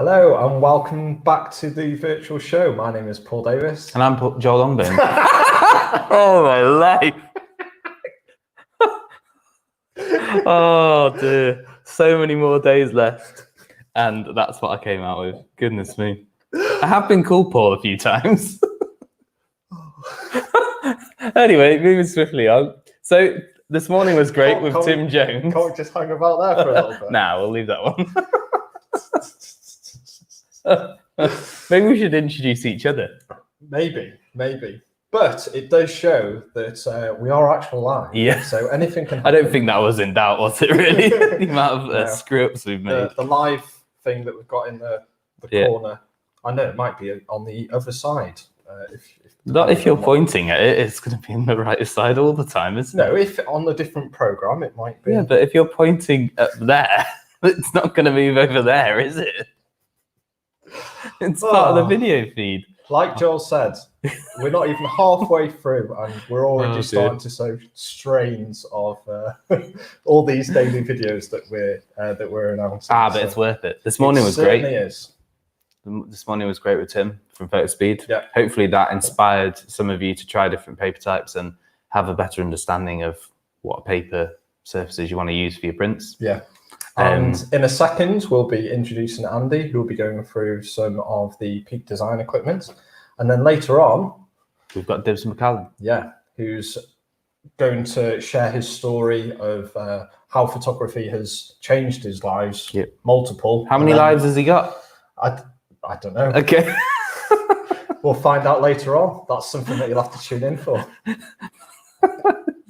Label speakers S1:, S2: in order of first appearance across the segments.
S1: Hello and welcome back to the virtual show. My name is Paul Davis.
S2: And I'm Joel Longbone. Oh, my life. Oh, dear. So many more days left. And that's what I came out with. Goodness me. I have been called Paul a few times. Anyway, moving swiftly on. So this morning was great with Tim Jones.
S1: Can't we just hang about there for a little bit?
S2: Nah, we'll leave that one. Maybe we should introduce each other.
S1: Maybe. But it does show that we are actually live.
S2: Yeah.
S1: So anything can happen.
S2: I don't think that was in doubt, was it, really? The amount of screw-ups we've made.
S1: The live thing that we've got in the corner, I know it might be on the other side.
S2: Not if you're pointing at it, it's going to be on the right side all the time, isn't it?
S1: No, if on a different program, it might be.
S2: Yeah, but if you're pointing up there, it's not going to move over there, is it? It's part of the video feed.
S1: Like Joel said, we're not even halfway through, and we're already starting to show strains of all these daily videos that we're announcing.
S2: But it's worth it. This morning was great.
S1: It certainly is.
S2: This morning was great with Tim from Photospeed.
S1: Yeah.
S2: Hopefully that inspired some of you to try different paper types and have a better understanding of what paper surfaces you want to use for your prints.
S1: Yeah. And in a second, we'll be introducing Andy, who will be going through some of the Peak Design equipment. And then later on,
S2: we've got Dibs McCallum.
S1: Yeah, who's going to share his story of how photography has changed his lives.
S2: Yep.
S1: Multiple.
S2: How many lives has he got?
S1: I don't know.
S2: Okay.
S1: We'll find out later on. That's something that you'll have to tune in for.
S2: It's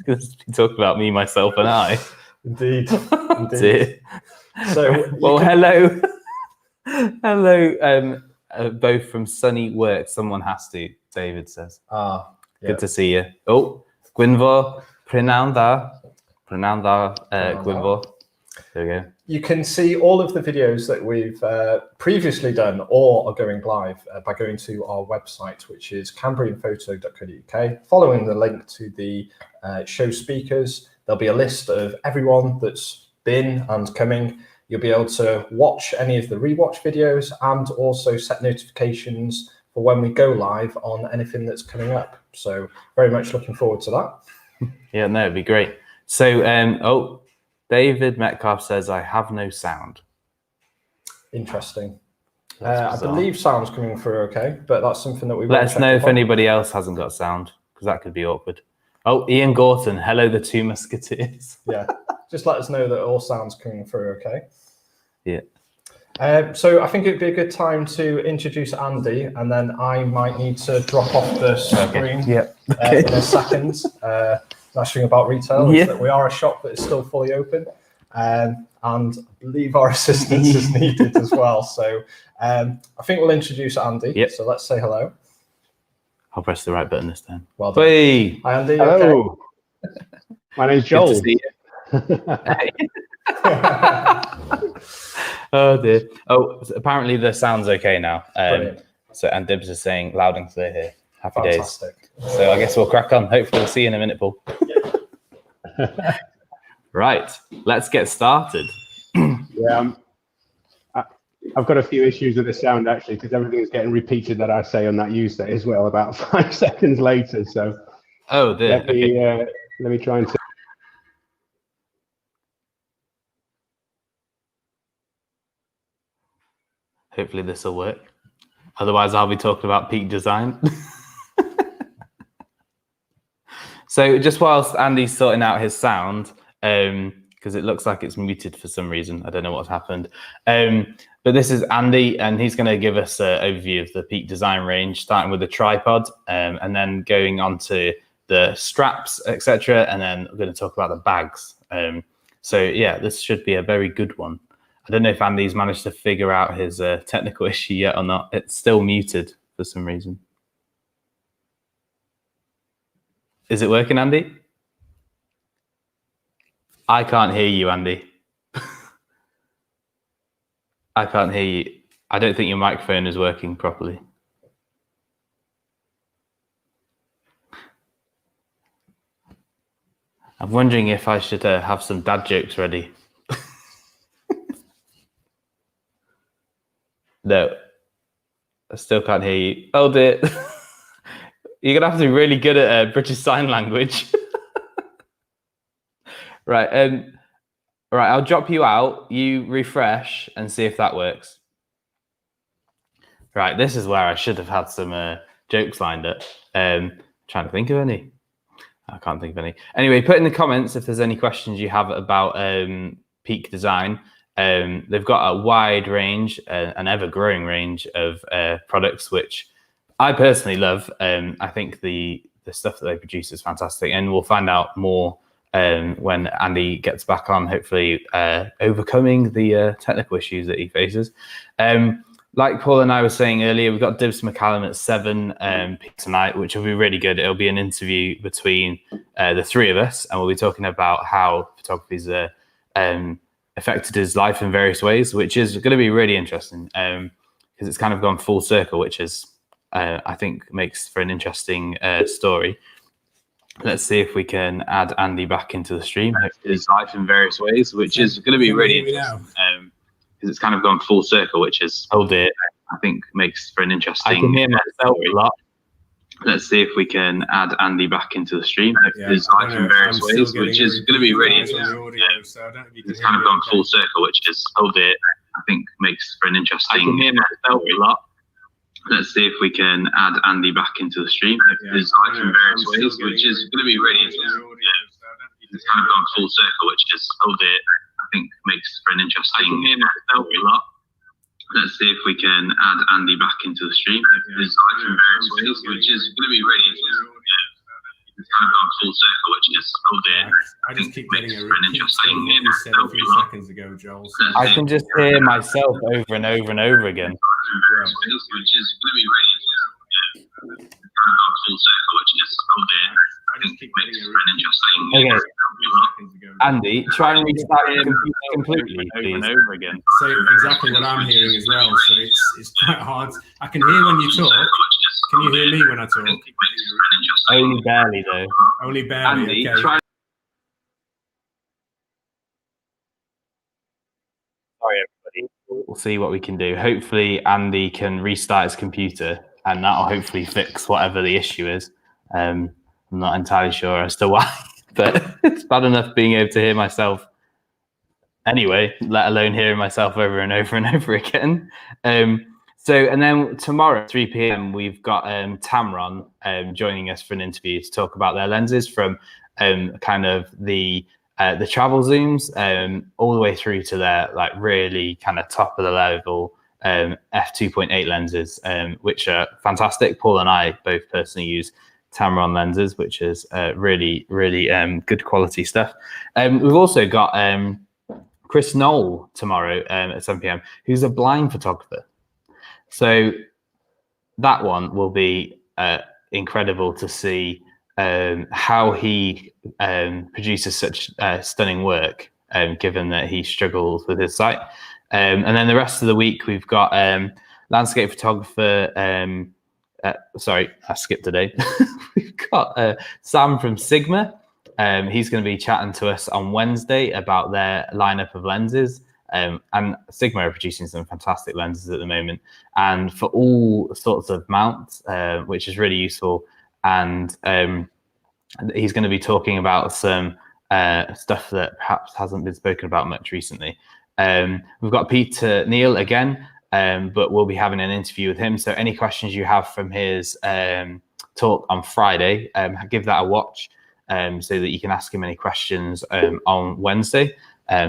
S2: going to talk about me, myself, and I.
S1: Indeed.
S2: So, well, hello. Hello, both from Sunny Work. Someone has to, David says.
S1: Yeah.
S2: Good to see you. Oh, Gwynfor, Prynanda, Gwynfor. There we go.
S1: You can see all of the videos that we've previously done or are going live by going to our website, which is cambrianphoto.co.uk. Following the link to the show speakers, there'll be a list of everyone that's been and coming. You'll be able to watch any of the rewatch videos and also set notifications for when we go live on anything that's coming up. So very much looking forward to that.
S2: Yeah, no, it'd be great. So, David Metcalf says, I have no sound.
S1: Interesting. I believe sound's coming through okay, but that's something that we
S2: let us know if anybody else hasn't got sound, because that could be awkward. Oh, Ian Gorton, hello, the Two Musketeers.
S1: Yeah, just let us know that all sound's coming through okay.
S2: Yeah.
S1: So I think it'd be a good time to introduce Andy, and then I might need to drop off the screen in a second. Nice thing about retail is that we are a shop that is still fully open, and I believe our assistance is needed as well. So I think we'll introduce Andy.
S2: Yep.
S1: So let's say hello.
S2: I'll press the right button this time.
S1: Well done.
S2: Hey.
S1: Hi, Andy.
S3: Hello.
S1: Okay?
S3: My name's Joel.
S2: Good to see you. Oh dear. Oh, apparently the sound's okay now. So and Dibs is saying loud and clear here. Happy
S1: Fantastic.
S2: days. So I guess we'll crack on. Hopefully we'll see you in a minute, Paul. Right, let's get started.
S3: Yeah, I've got a few issues with the sound actually, because everything's getting repeated that I say on that use set as well about 5 seconds later. So
S2: dear.
S3: Let me try and.
S2: Hopefully this will work. Otherwise, I'll be talking about Peak Design. So just whilst Andy's sorting out his sound, because it looks like it's muted for some reason. I don't know what's happened. But this is Andy, and he's going to give us an overview of the Peak Design range, starting with the tripod, and then going on to the straps, etc. And then we're going to talk about the bags. So yeah, this should be a very good one. I don't know if Andy's managed to figure out his technical issue yet or not. It's still muted for some reason. Is it working, Andy? I can't hear you, Andy. I can't hear you. I don't think your microphone is working properly. I'm wondering if I should have some dad jokes ready. No, I still can't hear you. Oh dear. You're gonna have to be really good at British Sign Language. Right. Right. I'll drop you out. You refresh and see if that works. Right. This is where I should have had some jokes lined up. Trying to think of any. I can't think of any. Anyway, put in the comments if there's any questions you have about Peak Design. They've got a wide range, an ever-growing range of products, which I personally love. I think the stuff that they produce is fantastic, and we'll find out more when Andy gets back on, hopefully overcoming the technical issues that he faces. Like Paul and I were saying earlier, we've got Dibs McCallum at 7 tonight, which will be really good. It'll be an interview between the three of us, and we'll be talking about how photography's affected his life in various ways, which is going to be really interesting because it's kind of gone full circle, which is, I think, makes for an interesting story. Let's see if we can add Andy back into the stream. His life in various ways, which is going to be really interesting. Because it's kind of gone full circle, which is, oh dear, I think makes for an interesting. I can hear myself a lot. Let's see if we can add Andy back into the stream. His life in various ways, which is going to be really interesting. It's kind of gone full circle, which is, oh dear, I think makes for an interesting. I can hear myself a lot. Let's see if we can add Andy back into the stream. His life in various ways, which is going to be really interesting. It's kind of gone full circle, which is, oh dear, I think makes for an interesting. I can hear myself a lot. Let's see if we can add Andy back into the stream. His life in various ways, which is going to be really interesting. It's kind of gone full circle, which is, oh dear.
S4: I just keep getting a interesting. A few seconds ago, Joel.
S2: I can just hear myself over and over and over again.
S4: Which is going to be really interesting. It's kind of gone full circle, which is, oh dear. I just keep getting an interesting.
S2: Okay. Andy, try and restart your computer completely, please.
S4: Over and over again. So exactly what I'm hearing as well. So it's quite hard. I can hear when you talk. Can you hear me when I talk?
S2: Only barely, though.
S4: Only barely.
S2: Andy,
S4: okay.
S2: Sorry, everybody. We'll see what we can do. Hopefully, Andy can restart his computer, and that'll hopefully fix whatever the issue is. I'm not entirely sure as to why, but it's bad enough being able to hear myself anyway, let alone hearing myself over and over and over again. And then tomorrow at 3 p.m, we've got Tamron joining us for an interview to talk about their lenses from kind of the travel zooms all the way through to their like really kind of top of the level f2.8 lenses, which are fantastic. Paul and I both personally use Tamron lenses, which is really good quality stuff. We've also got Chris Knoll tomorrow at 7 p.m, who's a blind photographer. So that one will be incredible to see how he produces such stunning work, given that he struggles with his sight. And then the rest of the week, we've got landscape photographer. Sorry, I skipped a day. We've got Sam from Sigma. He's going to be chatting to us on Wednesday about their lineup of lenses. And Sigma are producing some fantastic lenses at the moment, and for all sorts of mounts, which is really useful. And he's going to be talking about some stuff that perhaps hasn't been spoken about much recently. We've got Peter Neal again, but we'll be having an interview with him. So any questions you have from his talk on Friday, give that a watch so that you can ask him any questions on Wednesday.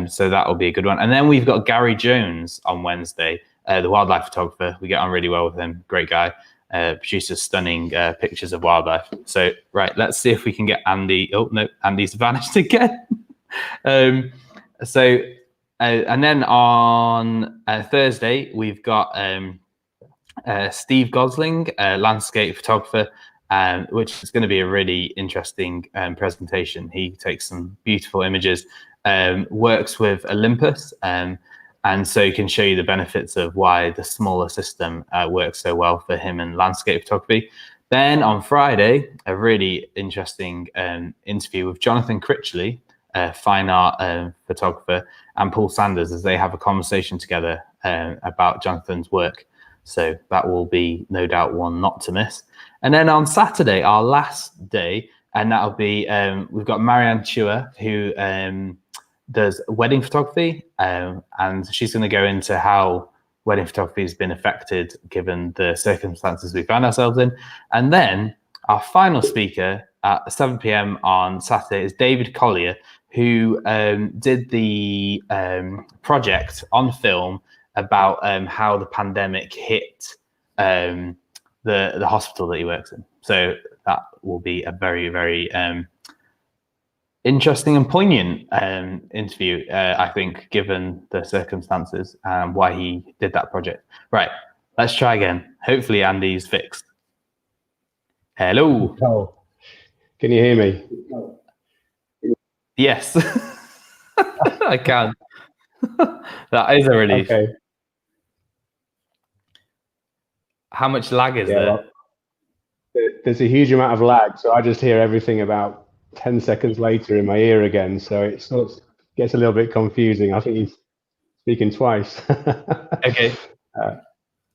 S2: So that will be a good one. And then we've got Gary Jones on Wednesday, the wildlife photographer. We get on really well with him. Great guy. Produces stunning pictures of wildlife. So, right, let's see if we can get Andy. Oh, no, Andy's vanished again. And then on Thursday, we've got Steve Gosling, landscape photographer, which is going to be a really interesting presentation. He takes some beautiful images. Works with Olympus, and so he can show you the benefits of why the smaller system works so well for him in landscape photography. Then on Friday, a really interesting interview with Jonathan Critchley, fine art photographer, and Paul Sanders, as they have a conversation together about Jonathan's work. So that will be no doubt one not to miss. And then on Saturday, our last day, and that'll be, we've got Marianne Chua, who does wedding photography, and she's going to go into how wedding photography has been affected given the circumstances we found ourselves in. And then our final speaker at 7 p.m. on Saturday is David Collier, who did the project on film about how the pandemic hit the hospital that he works in. So that will be a very, very interesting and poignant interview, I think, given the circumstances and why he did that project. Right, let's try again. Hopefully Andy's fixed. Hello.
S3: Oh, can you hear me?
S2: Yes, I can. That is a relief.
S3: Okay.
S2: How much lag is there?
S3: Well, there's a huge amount of lag, so I just hear everything about 10 seconds later in my ear again. So it sort of gets a little bit confusing. I think he's speaking twice.
S2: Okay.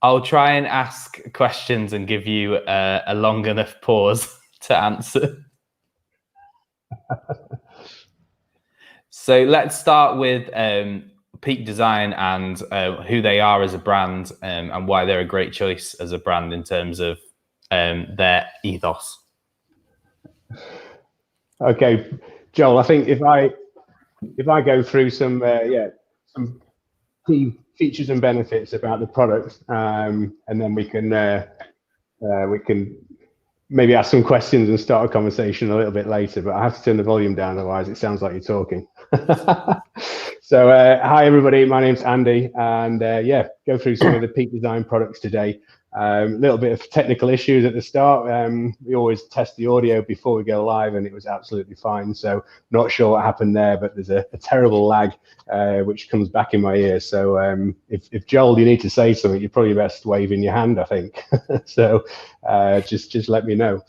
S2: I'll try and ask questions and give you a long enough pause to answer. So let's start with Peak Design and who they are as a brand and why they're a great choice as a brand in terms of their ethos.
S3: Okay, Joel, I think if I go through some key features and benefits about the product, and then we can maybe ask some questions and start a conversation a little bit later, but I have to turn the volume down, otherwise it sounds like you're talking. So hi everybody, my name's Andy, and go through some of the Peak Design products today. A little bit of technical issues at the start. We always test the audio before we go live, and it was absolutely fine. So not sure what happened there, but there's a terrible lag which comes back in my ear. So if Joel, you need to say something, you're probably best waving your hand, I think. So just let me know.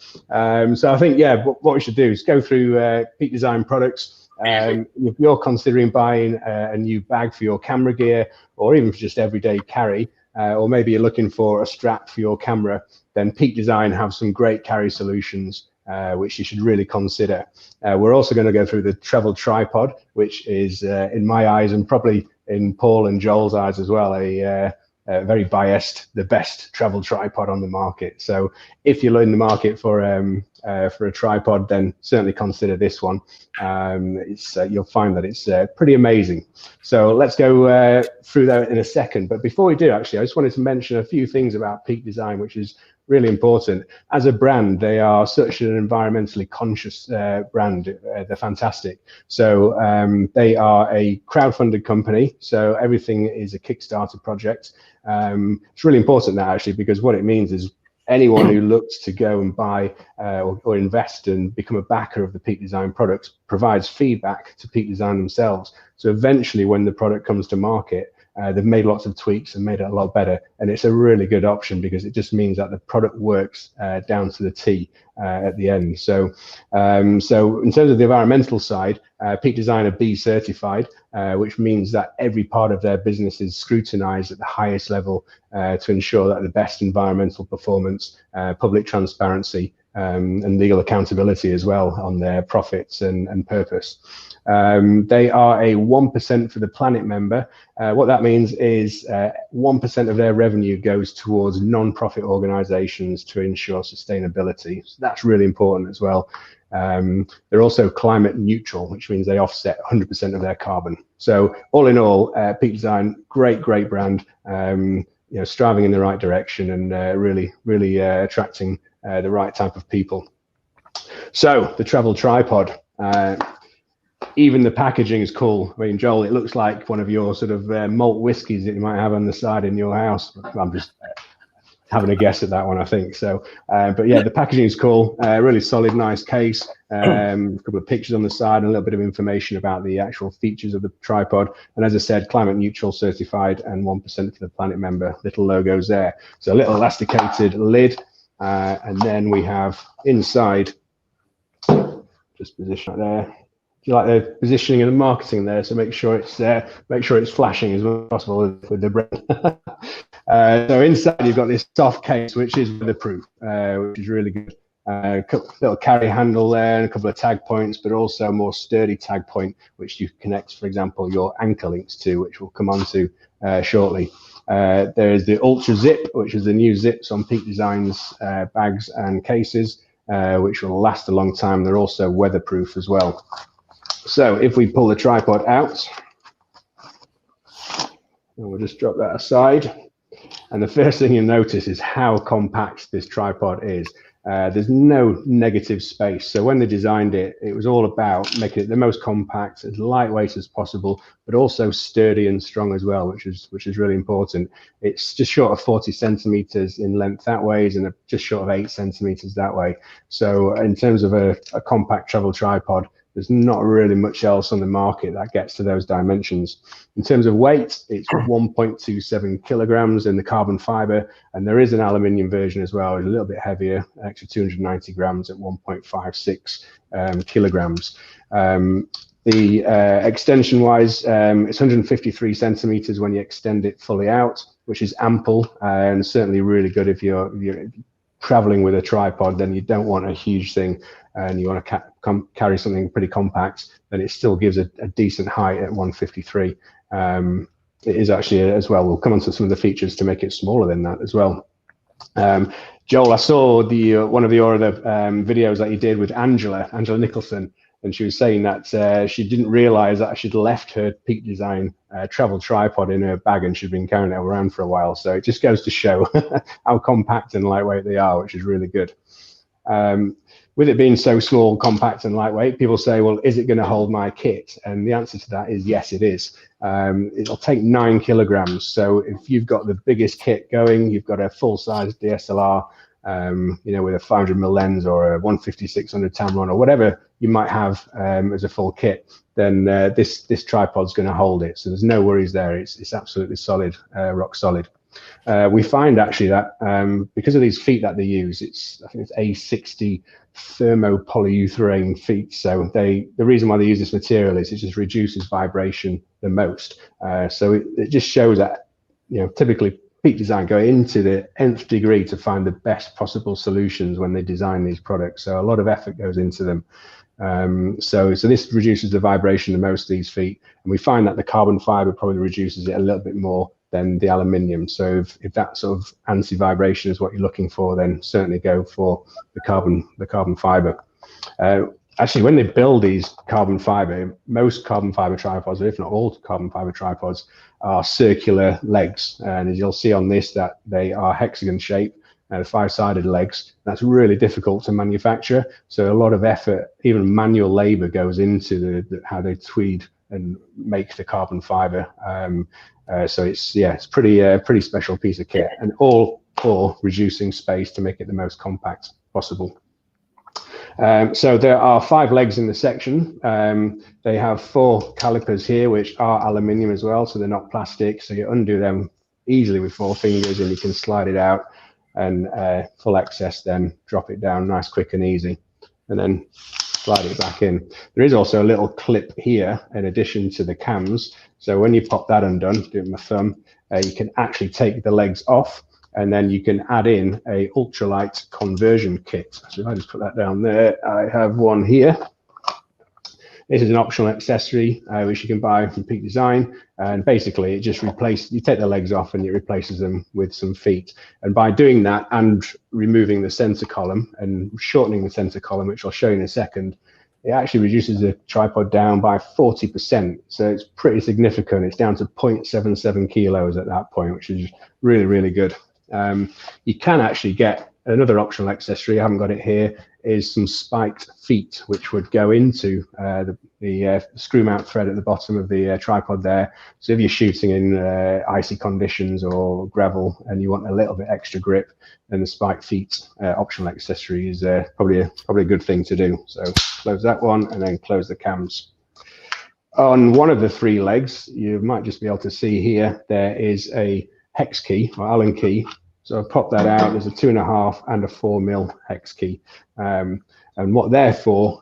S3: So I think what we should do is go through Peak Design products. If you're considering buying a new bag for your camera gear, or even for just everyday carry, or maybe you're looking for a strap for your camera, then Peak Design have some great carry solutions which you should really consider. We're also going to go through the travel tripod, which is in my eyes, and probably in Paul and Joel's eyes as well, very biased, the best travel tripod on the market. So if you're in the market for a tripod, then certainly consider this one. You'll find that it's pretty amazing. So let's go through that in a second. But before we do, actually, I just wanted to mention a few things about Peak Design, which is really important. As a brand, they are such an environmentally conscious brand. They're fantastic. So they are a crowdfunded company. So everything is a Kickstarter project. It's really important that actually, because what it means is anyone who looks to go and buy or invest and become a backer of the Peak Design products provides feedback to Peak Design themselves. So eventually when the product comes to market, they've made lots of tweaks and made it a lot better. And it's a really good option because it just means that the product works down to the T at the end. So in terms of the environmental side, Peak Design are B certified, which means that every part of their business is scrutinized at the highest level to ensure that the best environmental performance, public transparency, and legal accountability as well on their profits and purpose. They are a 1% for the Planet member. What that means is 1% of their revenue goes towards non-profit organizations to ensure sustainability. So that's really important as well. They're also climate neutral, which means they offset 100% of their carbon. So all in all, Peak Design, great brand, striving in the right direction and really attracting the right type of people. So the travel tripod, even the packaging is cool. I mean, Joel, it looks like one of your sort of malt whiskies that you might have on the side in your house. I'm just having a guess at that one, I think. So, but yeah, the packaging is cool. Really solid, nice case. A couple of pictures on the side and a little bit of information about the actual features of the tripod. And as I said, climate neutral certified and 1% for the Planet member. Little logos there. So a little elasticated lid. And then we have inside, just position it there. You like the positioning and the marketing there, so make sure it's flashing as well as possible with the brand. So inside you've got this soft case, which is weatherproof, which is really good. Little carry handle there and a couple of tag points, but also a more sturdy tag point, which you connect, for example, your anchor links to, which we'll come on to shortly. There's the Ultra Zip, which is the new zips on Peak Design's bags and cases, which will last a long time. They're also weatherproof as well. So if we pull the tripod out, and we'll just drop that aside. And the first thing you'll notice is how compact this tripod is. There's no negative space. So when they designed it, it was all about making it the most compact, as lightweight as possible, but also sturdy and strong as well, which is really important. It's just short of 40 centimeters in length that way, and just short of 8 centimeters that way. So in terms of a compact travel tripod, there's not really much else on the market that gets to those dimensions. In terms of weight, it's 1.27 kilograms in the carbon fiber, and there is an aluminium version as well. It's a little bit heavier, extra 290 grams at 1.56 kilograms. The extension-wise, it's 153 centimeters when you extend it fully out, which is ample and certainly really good if you're traveling with a tripod. Then you don't want a huge thing and you want to carry something pretty compact, then it still gives a decent height at 153. It is actually as well, we'll come on to some of the features to make it smaller than that as well. Joel, I saw one of your other videos that you did with Angela Nicholson, and she was saying that she didn't realize that she'd left her Peak Design travel tripod in her bag and she'd been carrying it around for a while. So it just goes to show how compact and lightweight they are, which is really good. With it being so small, compact and lightweight, people say, well, is it going to hold my kit? And the answer to that is yes, it is. It'll take 9 kilograms. So if you've got the biggest kit going, you've got a full-size DSLR, with a 500mm lens or a 150-600 Tamron or whatever you might have as a full kit, then this tripod's going to hold it. So there's no worries there. It's absolutely solid, rock solid. We find actually that because of these feet that they use, I think it's A60 thermopolyurethane feet. So the reason why they use this material is it just reduces vibration the most. So it just shows that, typically Peak Design go into the nth degree to find the best possible solutions when they design these products. So a lot of effort goes into them. So this reduces the vibration the most of these feet, and we find that the carbon fiber probably reduces it a little bit more than the aluminium. So if that sort of anti-vibration is what you're looking for, then certainly go for the carbon fiber. Actually, when they build these carbon fiber, most carbon fiber tripods, or if not all carbon fiber tripods, are circular legs. And as you'll see on this, that they are hexagon shaped and 5-sided legs. That's really difficult to manufacture. So a lot of effort, even manual labor, goes into how they tweed and make the carbon fiber. So it's pretty special piece of kit, and all for reducing space to make it the most compact possible. So there are 5 legs in the section. They have 4 calipers here, which are aluminium as well, so they're not plastic. So you undo them easily with 4 fingers, and you can slide it out, and full access, then drop it down nice, quick and easy, and then slide it back in. There is also a little clip here in addition to the cams. So when you pop that undone, do it with my thumb, you can actually take the legs off, and then you can add in a ultralight conversion kit. So if I just put that down there, I have one here. This is an optional accessory which you can buy from Peak Design, and basically it just you take the legs off and it replaces them with some feet. And by doing that and removing the center column and shortening the center column, which I'll show you in a second, it actually reduces the tripod down by 40%. So it's pretty significant. It's down to 0.77 kilos at that point, which is really, really good. You can actually get another optional accessory, I haven't got it here, is some spiked feet, which would go into the screw mount thread at the bottom of the tripod there. So if you're shooting in icy conditions or gravel and you want a little bit extra grip, then the spiked feet optional accessory is probably a good thing to do. So close that one and then close the cams. On one of the 3 legs, you might just be able to see here, there is a hex key or Allen key. So I'll pop that out. There's a 2.5 and a 4mm hex key. And what they're for,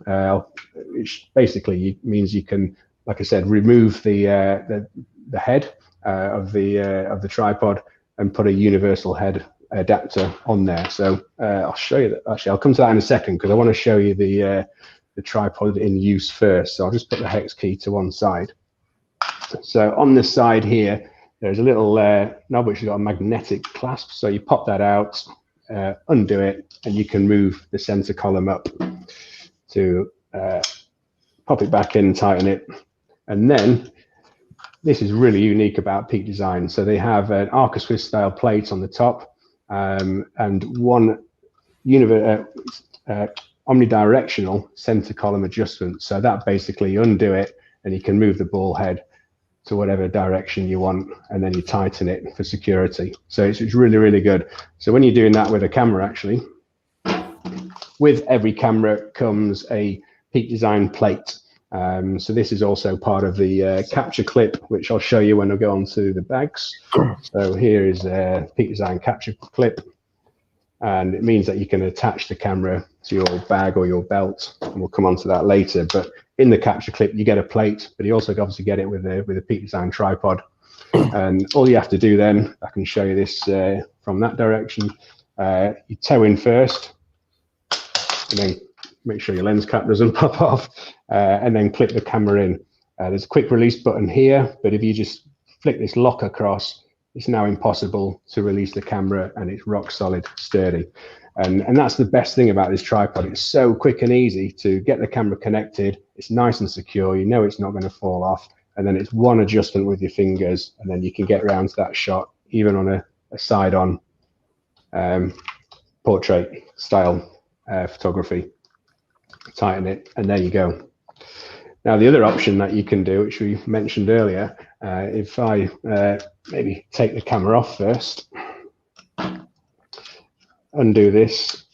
S3: which basically means you can, like I said, remove the head of the tripod, and put a universal head adapter on there. So I'll show you that. Actually, I'll come to that in a second because I want to show you the tripod in use first. So I'll just put the hex key to one side. So on the side here, there's a little knob which has got a magnetic clasp. So you pop that out, undo it, and you can move the center column up to pop it back in, tighten it. And then this is really unique about Peak Design. So they have an Arca Swiss style plate on the top and one omnidirectional center column adjustment. So that basically you undo it and you can move the ball head to whatever direction you want, and then you tighten it for security. So it's really, really good. So when you're doing that with a camera, actually, with every camera comes a Peak Design plate. So this is also part of the capture clip, which I'll show you when I go on to the bags. So here is a Peak Design capture clip, and it means that you can attach the camera to your bag or your belt, and we'll come on to that later. But in the capture clip, you get a plate, but you also obviously get it with a Peak Design tripod. And all you have to do then, I can show you this from that direction. You toe in first, and then make sure your lens cap doesn't pop off, and then clip the camera in. There's a quick release button here, but if you just flick this lock across, it's now impossible to release the camera, and it's rock solid, sturdy. And that's the best thing about this tripod. It's so quick and easy to get the camera connected. It's nice and secure. You know it's not going to fall off. And then it's one adjustment with your fingers, and then you can get around to that shot, even on a side-on portrait style photography. Tighten it, and there you go. Now, the other option that you can do, which we mentioned earlier, if I maybe take the camera off first, undo this.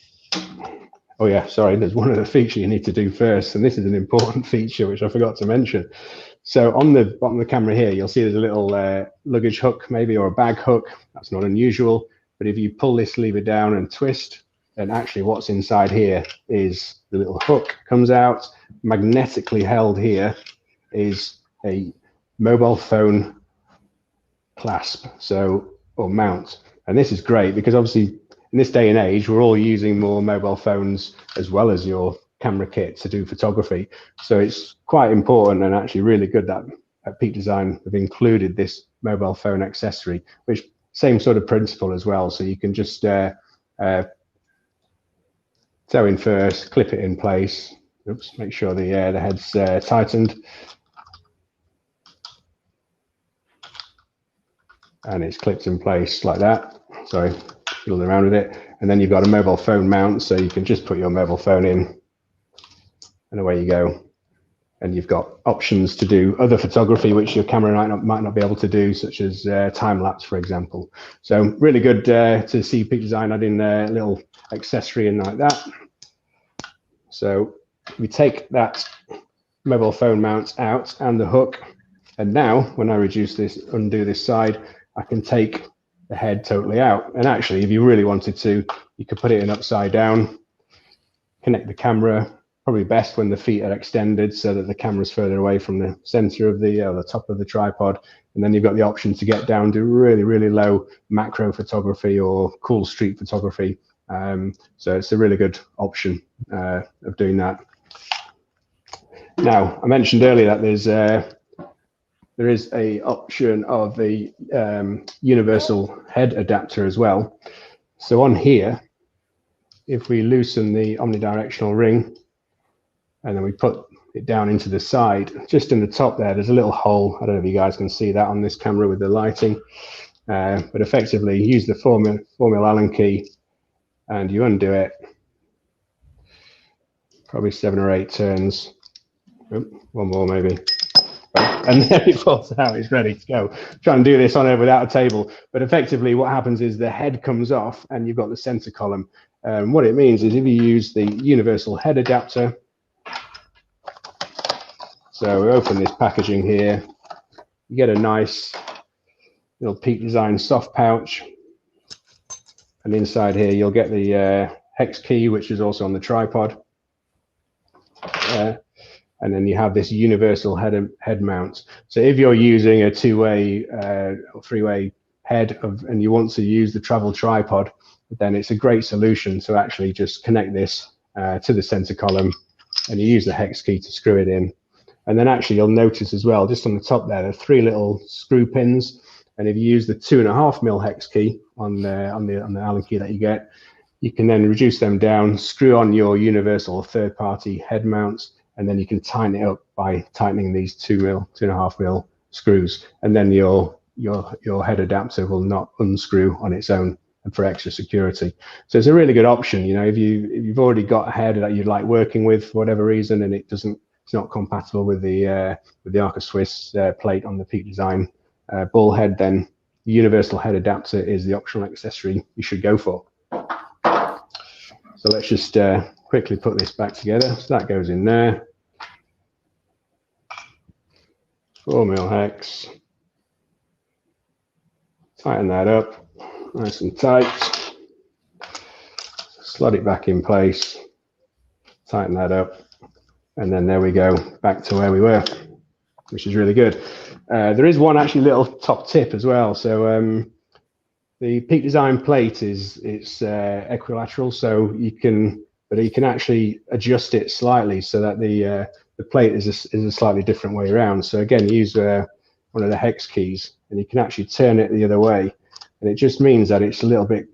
S3: Oh yeah, sorry, there's one other feature you need to do first, and this is an important feature which I forgot to mention. So on the bottom of the camera here, you'll see there's a little luggage hook maybe, or a bag hook. That's not unusual, but if you pull this lever down and twist, then actually what's inside here is the little hook comes out. Magnetically held here is a mobile phone clasp, so, or mount. And this is great because obviously in this day and age, we're all using more mobile phones as well as your camera kit to do photography. So it's quite important and actually really good that at Peak Design have included this mobile phone accessory, which same sort of principle as well. So you can just toe in first, clip it in place. Oops, make sure the head's tightened. And it's clipped in place like that. Sorry, fiddling around with it. And then you've got a mobile phone mount, so you can just put your mobile phone in and away you go. And you've got options to do other photography which your camera might not be able to do, such as time lapse, for example. So really good to see Peak Design adding a little accessory in like that. So we take that mobile phone mount out and the hook, and now when I undo this side, I can take the head totally out. And actually, if you really wanted to, you could put it in upside down, connect the camera, probably best when the feet are extended so that the camera's further away from the center of the top of the tripod. And then you've got the option to get down to really, really low macro photography or cool street photography. So it's a really good option of doing that. Now, I mentioned earlier that there is a option of the universal head adapter as well. So on here, if we loosen the omnidirectional ring and then we put it down into the side, just in the top there's a little hole. I don't know if you guys can see that on this camera with the lighting, but effectively use the Formula Allen key and you undo it, probably 7 or 8 turns. Oop, one more maybe. And then it falls out, it's ready to go. Try and do this on it without a table. But effectively what happens is the head comes off and you've got the center column. What it means is if you use the universal head adapter, so we open this packaging here, you get a nice little Peak Design soft pouch. And inside here, you'll get the hex key, which is also on the tripod. And then you have this universal head mount. So if you're using a 2-way or 3-way head and you want to use the travel tripod, then it's a great solution to actually just connect this to the center column, and you use the hex key to screw it in. And then actually you'll notice as well, just on the top there are 3 little screw pins. And if you use the 2.5mm hex key on the Allen key that you get, you can then reduce them down, screw on your universal third-party head mounts, and then you can tighten it up by tightening these 2.5mm screws. And then your head adapter will not unscrew on its own, and for extra security. So it's a really good option. You know, if you've already got a head that you like working with for whatever reason, and it's not compatible with the Arca Swiss plate on the Peak Design bull head, then the universal head adapter is the optional accessory you should go for. So let's just quickly put this back together. So that goes in there. 4mm hex. Tighten that up, nice and tight. Slot it back in place. Tighten that up. And then there we go, back to where we were, which is really good. There is one actually little top tip as well. So the Peak Design plate it's equilateral, so you can actually adjust it slightly so that the plate is a slightly different way around. So again, use one of the hex keys, and you can actually turn it the other way, and it just means that it's a little bit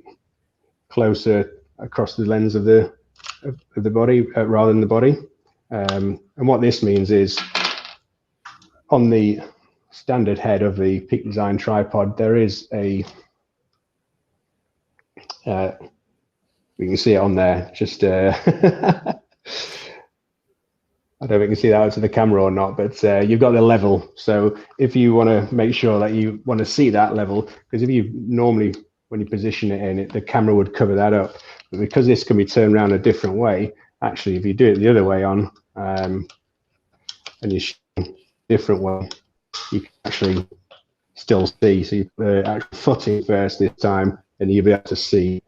S3: closer across the lens of the body rather than the body. And what this means is, on the standard head of the Peak Design tripod, there is a we can see it on there, just I don't know if you can see that out to the camera or not, but you've got the level. So if you want to make sure that you want to see that level, because if you normally, when you position it in, the camera would cover that up. But because this can be turned around a different way, actually, if you do it the other way on, and you shoot different way, you can actually still see. So you put the actual footing first this time, and you'll be able to see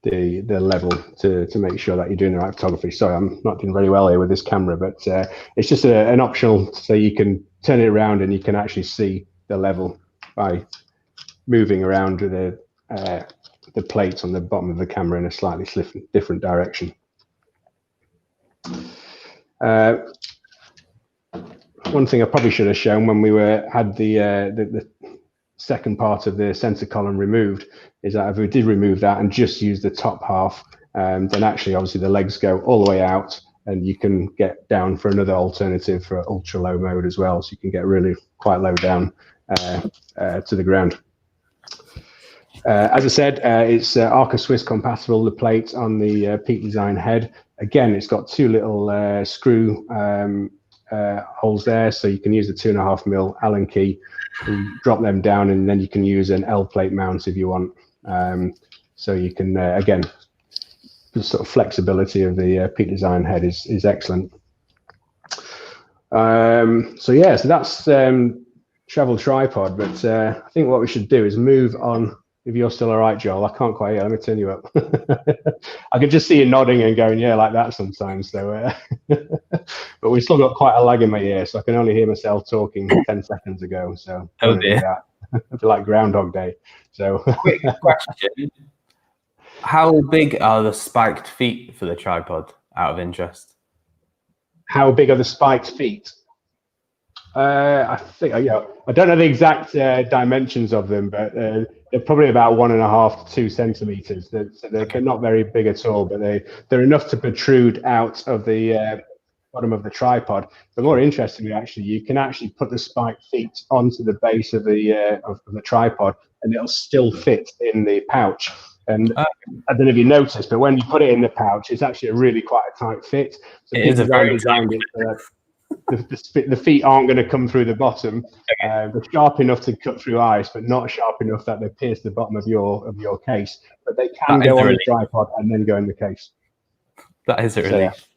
S3: the level to make sure that you're doing the right photography. Sorry, I'm not doing very well here with this camera, but it's just an optional, so you can turn it around and you can actually see the level by moving around the plates on the bottom of the camera in a slightly different direction. One thing I probably should have shown when we had the second part of the center column removed is that if we did remove that and just use the top half, then actually obviously the legs go all the way out, and you can get down for another alternative for ultra low mode as well, so you can get really quite low down to the ground. As I said, it's Arca Swiss compatible, the plate on the Peak Design head. Again, it's got 2 little screw holes there, so you can use the 2.5mm Allen key and drop them down, and then you can use an L plate mount if you want. So you can again, the sort of flexibility of the Peak Design head is excellent. So yeah, so that's travel tripod, but I think what we should do is move on. If you're still all right, Joel, I can't quite hear. Let me turn you up. I can just see you nodding and going, yeah, like that sometimes. So, but we've still got quite a lag in my ear, so I can only hear myself talking 10 seconds ago. So,
S2: oh dear,
S3: it's like Groundhog Day. So,
S2: quick question: how big are the spiked feet for the tripod? Out of interest,
S3: how big are the spiked feet? I think, yeah, I don't know the exact dimensions of them, but they're probably about 1.5 to 2 centimeters. So they're not very big at all, but they're enough to protrude out of the bottom of the tripod. But more interestingly, actually, you can actually put the spiked feet onto the base of the tripod, and it'll still fit in the pouch. And I don't know if you noticed, but when you put it in the pouch, it's actually really quite a tight fit. So
S2: it is a very
S3: designed it so that the feet aren't going to come through the bottom. They're sharp enough to cut through ice, but not sharp enough that they pierce the bottom of your case. But they can go on the tripod and then go in the case.
S2: That is a relief.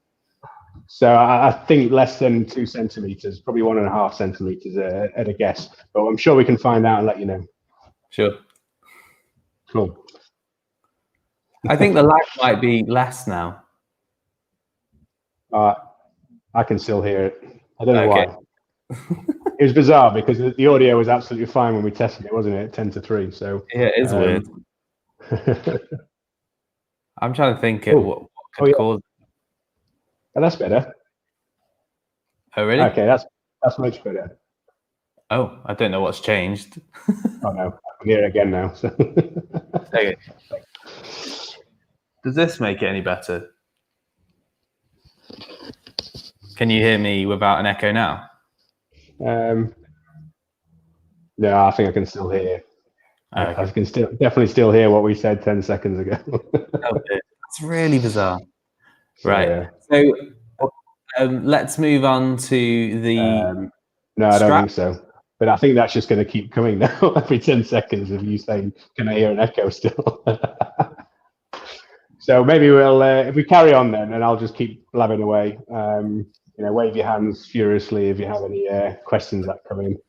S3: So I think less than 2 centimeters, probably 1.5 centimeters at a guess. But I'm sure we can find out and let you know.
S2: Sure.
S3: Cool.
S2: I think the lag might be less now.
S3: I can still hear it. I don't know why. it was bizarre because the audio was absolutely fine when we tested it, wasn't it? 10-3. So
S2: Yeah, it is weird. I'm trying to think what could cause.
S3: Oh, that's better.
S2: Oh, really?
S3: Okay, that's much better.
S2: Oh, I don't know what's changed.
S3: Oh no, I can hear it again now. So.
S2: Okay. Does this make it any better? Can you hear me without an echo now?
S3: No, I think I can still hear.
S2: Okay.
S3: I can definitely still hear what we said 10 seconds ago.
S2: Okay. That's really bizarre. Right.
S3: Yeah.
S2: So let's move on to the.
S3: No, I don't think so. But I think that's just going to keep coming now. Every 10 seconds of you saying, "Can I hear an echo still?" So maybe we'll, if we carry on then, and I'll just keep blabbing away. Wave your hands furiously if you have any questions that come in.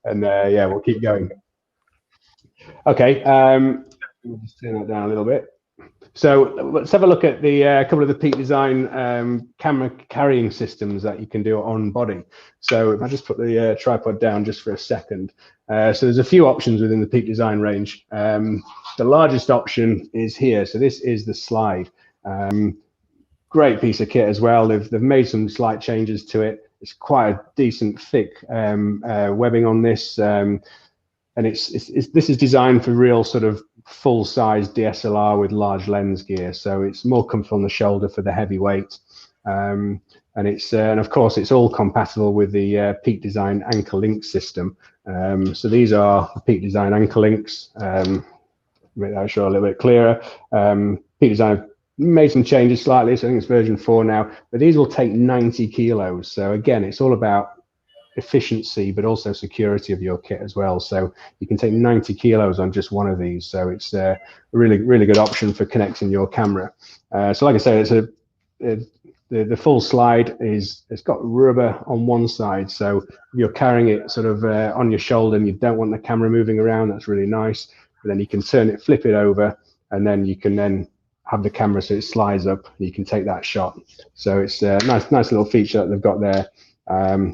S3: And yeah, we'll keep going. Okay, we'll just turn that down a little bit. So let's have a look at the couple of the Peak Design camera carrying systems that you can do on body. So if I just put the tripod down just for a second. So there's a few options within the Peak Design range. The largest option is here. So this is the slide. Great piece of kit as well. They've made some slight changes to it. It's quite a decent thick webbing on this. And this is designed for real sort of full-size DSLR with large lens gear, so it's more comfortable on the shoulder for the heavy weight. And of course it's all compatible with the Peak Design ankle link system. So these are the Peak Design ankle links. Make that show a little bit clearer. Peak Design made some changes slightly, so I think it's version 4 now. But these will take 90 kilos. So again, it's all about efficiency but also security of your kit as well. So you can take 90 kilos on just one of these, so it's a really good option for connecting your camera. So like I said, it's the full slide it's got rubber on one side, so if you're carrying it sort of on your shoulder and you don't want the camera moving around, that's really nice. But then you can flip it over, and then you can then have the camera so it slides up and you can take that shot. So it's a nice little feature that they've got there.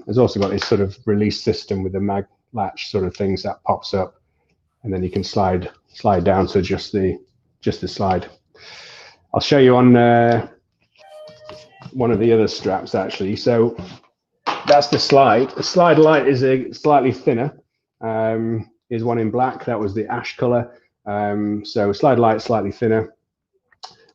S3: There's also got this sort of release system with the mag latch sort of things that pops up, and then you can slide down to just the slide. I'll show you on one of the other straps actually. So that's the slide. The slide light is slightly thinner. Is one in black. That was the ash color. So slide light slightly thinner.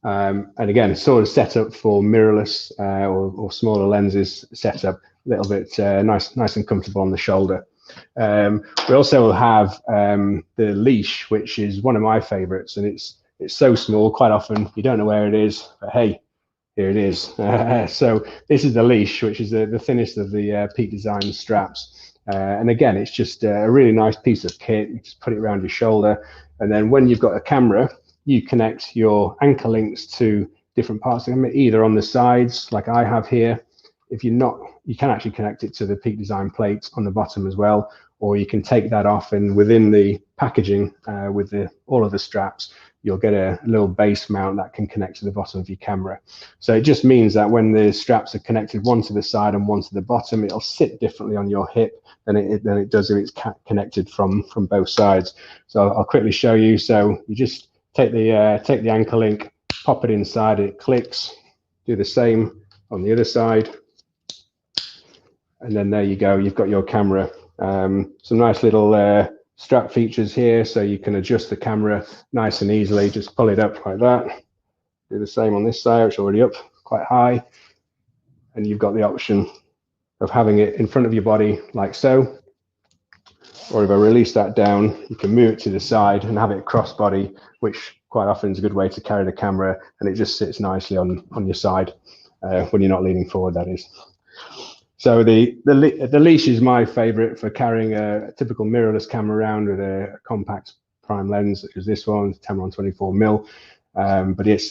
S3: And again, it's sort of set up for mirrorless or smaller lenses setup. A little bit nice and comfortable on the shoulder. We also have the leash, which is one of my favorites, and it's so small. Quite often you don't know where it is, but hey, here it is. So this is the leash, which is the thinnest of the Peak Design straps. And again, it's just a really nice piece of kit. You just put it around your shoulder, and then when you've got a camera, you connect your anchor links to different parts of them, either on the sides, like I have here. If you're not, you can actually connect it to the Peak Design plate on the bottom as well, or you can take that off, and within the packaging with all of the straps, you'll get a little base mount that can connect to the bottom of your camera. So it just means that when the straps are connected one to the side and one to the bottom, it'll sit differently on your hip than it does if it's connected from both sides. So I'll quickly show you. So you just take the anchor link, pop it inside, it clicks. Do the same on the other side, and then there you go. You've got your camera. Some nice little strap features here, so you can adjust the camera nice and easily. Just pull it up like that. Do the same on this side, which is already up quite high, and you've got the option of having it in front of your body like so. Or if I release that down, you can move it to the side and have it cross body, which quite often is a good way to carry the camera, and it just sits nicely on your side when you're not leaning forward, that is. So the leash is my favorite for carrying a typical mirrorless camera around with a compact prime lens, such as this one, Tamron 24mm. But it's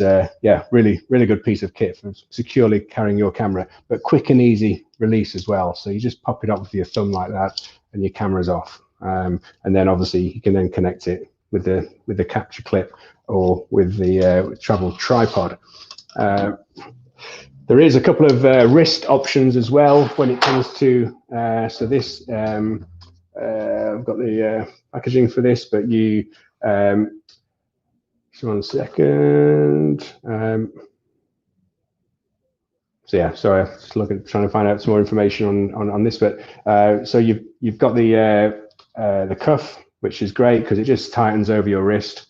S3: really good piece of kit for securely carrying your camera, but quick and easy release as well. So you just pop it up with your thumb like that, and your camera's off. And then obviously you can then connect it with the capture clip or with the travel tripod. There is a couple of wrist options as well when it comes to, so this, I've got the packaging for this, but you, just 1 second. So yeah, sorry, I'm just trying to find out some more information on this, but so you've got the cuff, which is great because it just tightens over your wrist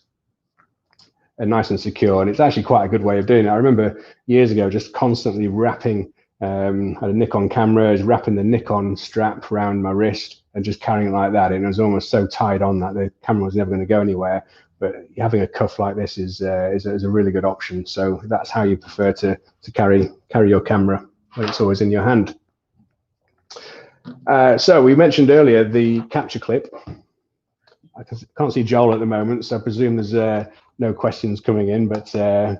S3: and nice and secure, and it's actually quite a good way of doing it. I remember years ago just constantly wrapping, had a Nikon camera, just wrapping the Nikon strap around my wrist and just carrying it like that, and it was almost so tied on that the camera was never going to go anywhere. But having a cuff like this is a really good option. So that's how you prefer to carry your camera when it's always in your hand. So we mentioned earlier the capture clip. I can't see Joel at the moment, so I presume there's no questions coming in, but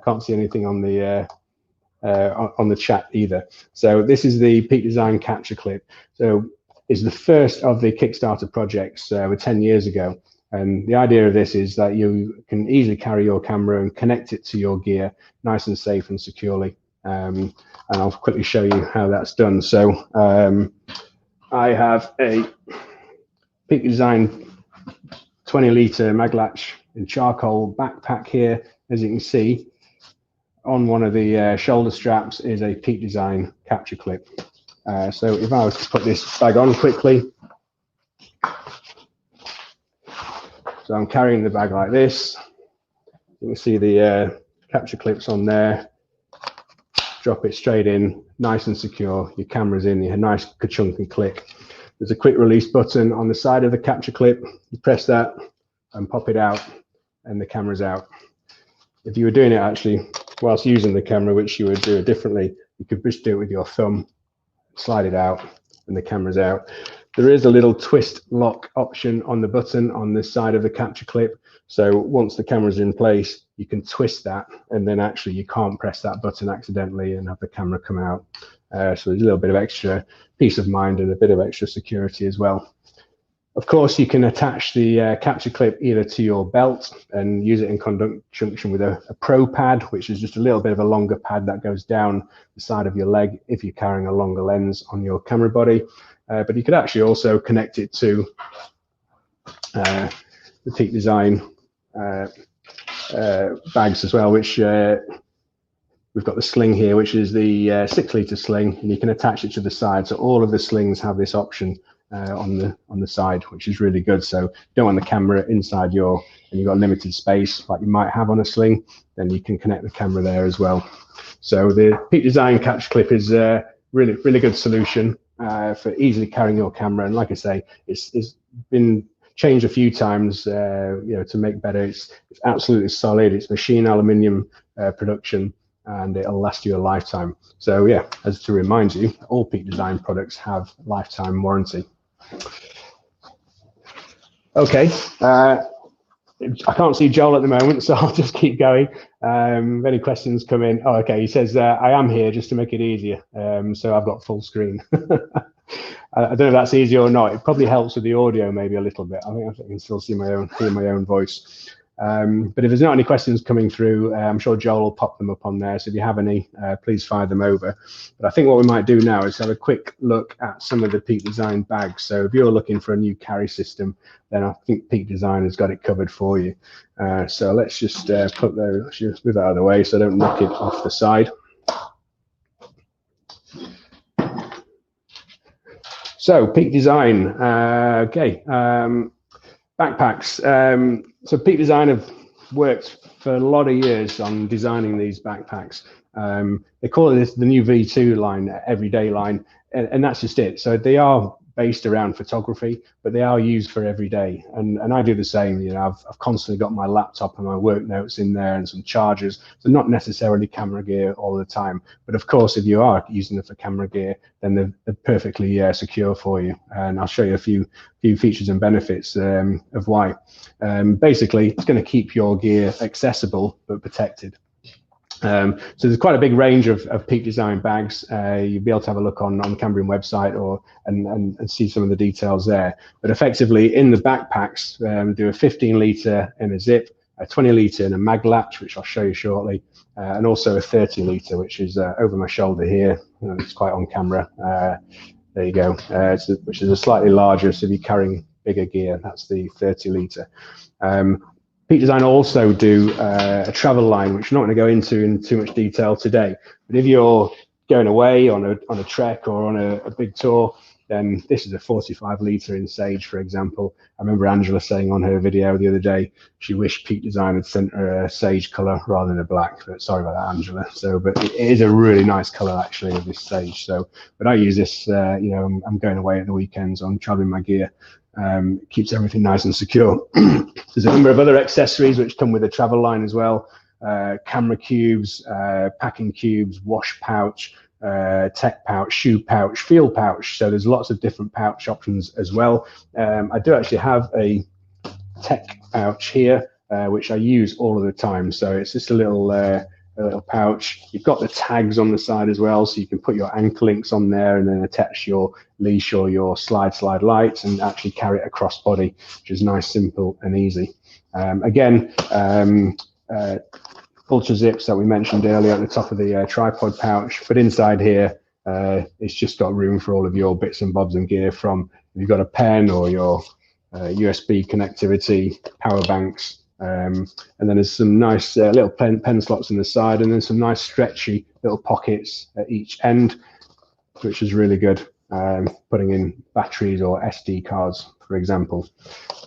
S3: can't see anything on the chat either. So this is the Peak Design capture clip. So it's the first of the Kickstarter projects 10 years ago. And the idea of this is that you can easily carry your camera and connect it to your gear nice and safe and securely. And I'll quickly show you how that's done. So I have a Peak Design 20-litre Maglatch in charcoal backpack here. As you can see, on one of the shoulder straps is a Peak Design capture clip. So if I was to put this bag on quickly, so I'm carrying the bag like this. You can see the capture clips on there. Drop it straight in, nice and secure. Your camera's in, you have a nice ka-chunk and click. There's a quick release button on the side of the capture clip. You press that and pop it out, and the camera's out. If you were doing it actually whilst using the camera, which you would do it differently, you could just do it with your thumb, slide it out, and the camera's out. There is a little twist lock option on the button on this side of the capture clip. So once the camera's in place, you can twist that, and then actually you can't press that button accidentally and have the camera come out. So there's a little bit of extra peace of mind and a bit of extra security as well. Of course, you can attach the capture clip either to your belt and use it in conjunction with a Pro pad, which is just a little bit of a longer pad that goes down the side of your leg if you're carrying a longer lens on your camera body. But you could actually also connect it to the Peak Design bags as well, which we've got the sling here, which is the 6-litre sling, and you can attach it to the side. So all of the slings have this option on the side, which is really good. So you don't want the camera inside and you've got limited space like you might have on a sling, then you can connect the camera there as well. So the Peak Design capture clip is a really good solution for easily carrying your camera. And like I say, it's been changed a few times, to make better. It's absolutely solid. It's machine aluminium production, and it'll last you a lifetime. So yeah, as to remind you, all Peak Design products have lifetime warranty. Okay, I can't see Joel at the moment, so I'll just keep going. If any questions come in, oh, okay, he says, I am here just to make it easier. So I've got full screen. I don't know if that's easy or not. It probably helps with the audio maybe a little bit. I think I can still hear my own voice. But if there's not any questions coming through, I'm sure Joel will pop them up on there. So if you have any, please fire them over. But I think what we might do now is have a quick look at some of the Peak Design bags. So if you're looking for a new carry system, then I think Peak Design has got it covered for you. So let's just move that out of the way so I don't knock it off the side. So Peak Design, okay, backpacks. So Peak Design have worked for a lot of years on designing these backpacks. They call it the new V2 line, everyday line, and that's just it. So they are based around photography, but they are used for every day. And I do the same. You know, I've constantly got my laptop and my work notes in there and some chargers. So not necessarily camera gear all the time, but of course, if you are using it for camera gear, then they're perfectly secure for you. And I'll show you a few features and benefits of why. Basically, it's going to keep your gear accessible but protected. So there's quite a big range of Peak Design bags. You'll be able to have a look on the Cambrian website and see some of the details there. But effectively, in the backpacks, do a 15-litre in a zip, a 20 litre in a mag latch, which I'll show you shortly, and also a 30 litre, which is over my shoulder here. It's quite on camera. There you go, which is a slightly larger, so if you're carrying bigger gear, that's the 30 litre. Peak Design also do a travel line, which I'm not going to go into in too much detail today. But if you're going away on a trek or on a big tour, then this is a 45 litre in sage, for example. I remember Angela saying on her video the other day, she wished Peak Design had sent her a sage colour rather than a black. But sorry about that, Angela. So, but it is a really nice colour actually of this sage. So, but I use this, you know, I'm going away at the weekends, I'm travelling my gear. It keeps everything nice and secure. There's a number of other accessories which come with a travel line as well. Camera cubes, packing cubes, wash pouch, tech pouch, shoe pouch, field pouch. So there's lots of different pouch options as well. I do actually have a tech pouch here, which I use all of the time. So it's just a little pouch. You've got the tags on the side as well, so you can put your ankle links on there and then attach your leash or your slide lights and actually carry it across body, which is nice, simple and easy. Again, ultra zips that we mentioned earlier at the top of the tripod pouch, but inside here it's just got room for all of your bits and bobs and gear, from if you've got a pen or your USB connectivity, power banks, and then there's some nice little pen slots in the side, and then some nice stretchy little pockets at each end, which is really good, putting in batteries or SD cards, for example.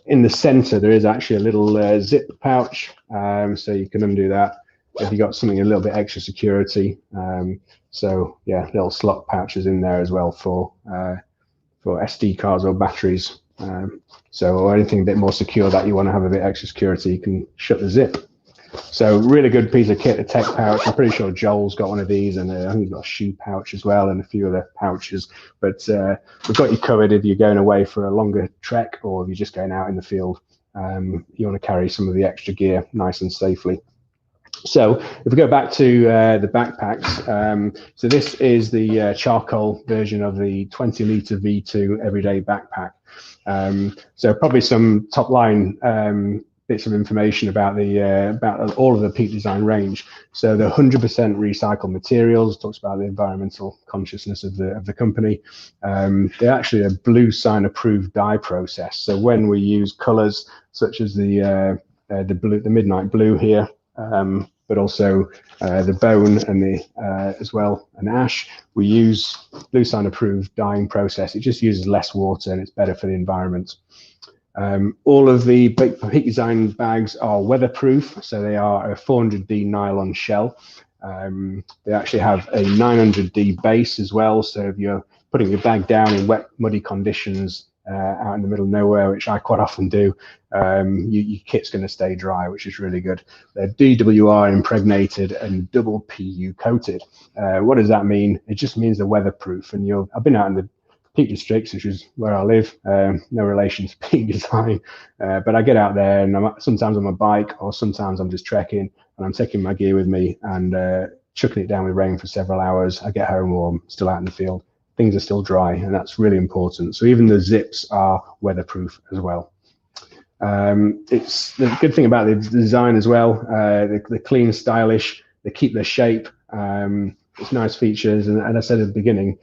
S3: In the center there is actually a little zip pouch, so you can undo that if you got something a little bit extra security. So yeah, little slot pouches in there as well for SD cards or batteries. Or anything a bit more secure that you want to have a bit extra security, you can shut the zip. So really good piece of kit, a tech pouch. I'm pretty sure Joel's got one of these, and I think he's got a shoe pouch as well, and a few other pouches. But we've got you covered if you're going away for a longer trek, or if you're just going out in the field. You want to carry some of the extra gear nice and safely. So if we go back to the backpacks, so this is the charcoal version of the 20 litre V2 everyday backpack. So probably some top line bits of information about the about all of the Peak Design range. So the 100% recycled materials, talks about the environmental consciousness of the company. They're actually a blue sign approved dye process. So when we use colours such as the midnight blue here, but also the bone and the as well, and ash, we use blue sign approved dyeing process. It just uses less water and it's better for the environment. All of the Peak Design bags are weatherproof, so they are a 400D nylon shell. They actually have a 900D base as well, so if you're putting your bag down in wet, muddy conditions out in the middle of nowhere, which I quite often do, your kit's going to stay dry, which is really good. They're DWR impregnated and double PU coated. What does that mean? It just means they're weatherproof. And I've been out in the Peak Districts, which is where I live, no relation to Peak Design, but I get out there and I'm sometimes on my bike, or sometimes I'm just trekking and I'm taking my gear with me and chucking it down with rain for several hours. I get home warm, still out in the field. Things are still dry, and that's really important. So even the zips are weatherproof as well. It's the good thing about the design as well. They're clean, stylish. They keep their shape. It's nice features, and I said at the beginning,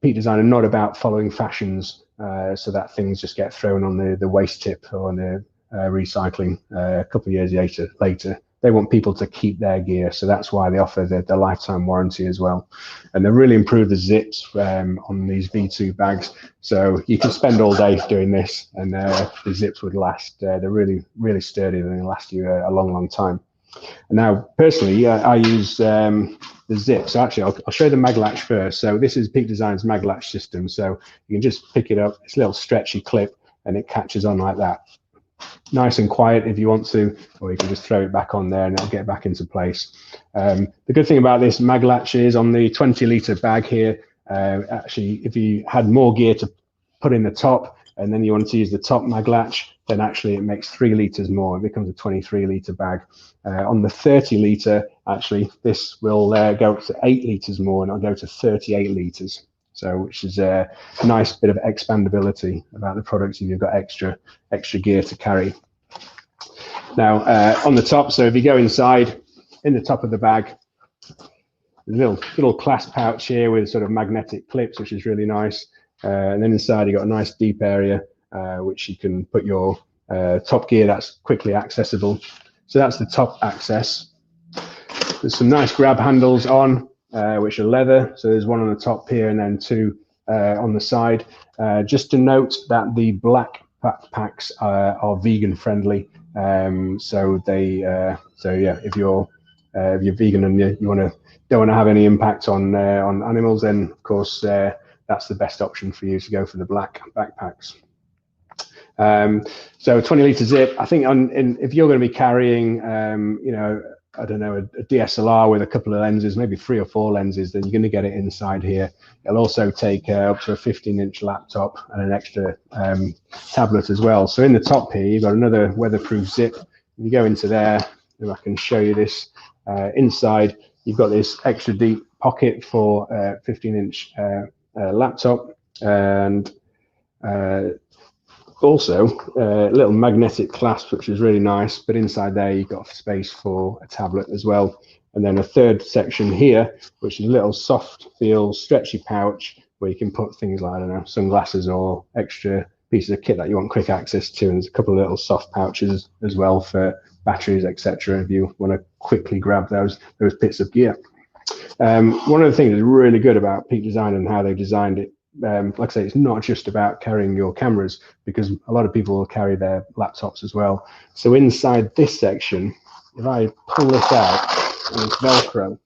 S3: Peak Design are not about following fashions, so that things just get thrown on the waste tip or on the recycling a couple of years later. They want people to keep their gear, so that's why they offer the lifetime warranty as well. And they really improved the zips on these V2 bags, so you can spend all day doing this and the zips would last. They're really, really sturdy, and they last you a long, long time. And now, personally, I use the zip. So actually, I'll show the mag latch first. So this is Peak Design's mag latch system. So you can just pick it up. It's a little stretchy clip, and it catches on like that. Nice and quiet if you want to, or you can just throw it back on there and it'll get back into place. The good thing about this mag latch is on the 20 litre bag here, actually, if you had more gear to put in the top and then you wanted to use the top mag latch, then actually it makes 3 litres more. It becomes a 23 litre bag. On the 30 litre, actually, this will go up to 8 litres more, and it'll go to 38 litres. So, which is a nice bit of expandability about the product if you've got extra gear to carry. Now on the top, so if you go inside, in the top of the bag, little clasp pouch here with sort of magnetic clips, which is really nice. And then inside you got a nice deep area which you can put your top gear that's quickly accessible. So that's the top access. There's some nice grab handles on which are leather. So there's one on the top here and then two on the side. Just to note that the black backpacks are vegan friendly. So yeah, if you're vegan and you don't want to have any impact on animals, then of course that's the best option for you to go for the black backpacks. So 20 litre zip. I think if you're going to be carrying, you know, I don't know, a DSLR with a couple of lenses, maybe 3 or 4 lenses, then you're going to get it inside here. It'll also take up to a 15-inch laptop and an extra tablet as well. So in the top here, you've got another weatherproof zip. If you go into there, if I can show you this, inside, you've got this extra deep pocket for 15-inch laptop, and also a little magnetic clasp, which is really nice. But inside there, you've got space for a tablet as well. And then a third section here, which is a little soft feel stretchy pouch where you can put things like, I don't know, sunglasses or extra pieces of kit that you want quick access to. And there's a couple of little soft pouches as well for batteries, etc. if you want to quickly grab those bits of gear. One of the things that's really good about Peak Design and how they've designed it, like I say, it's not just about carrying your cameras, because a lot of people will carry their laptops as well. So inside this section, if I pull this out and it's Velcro,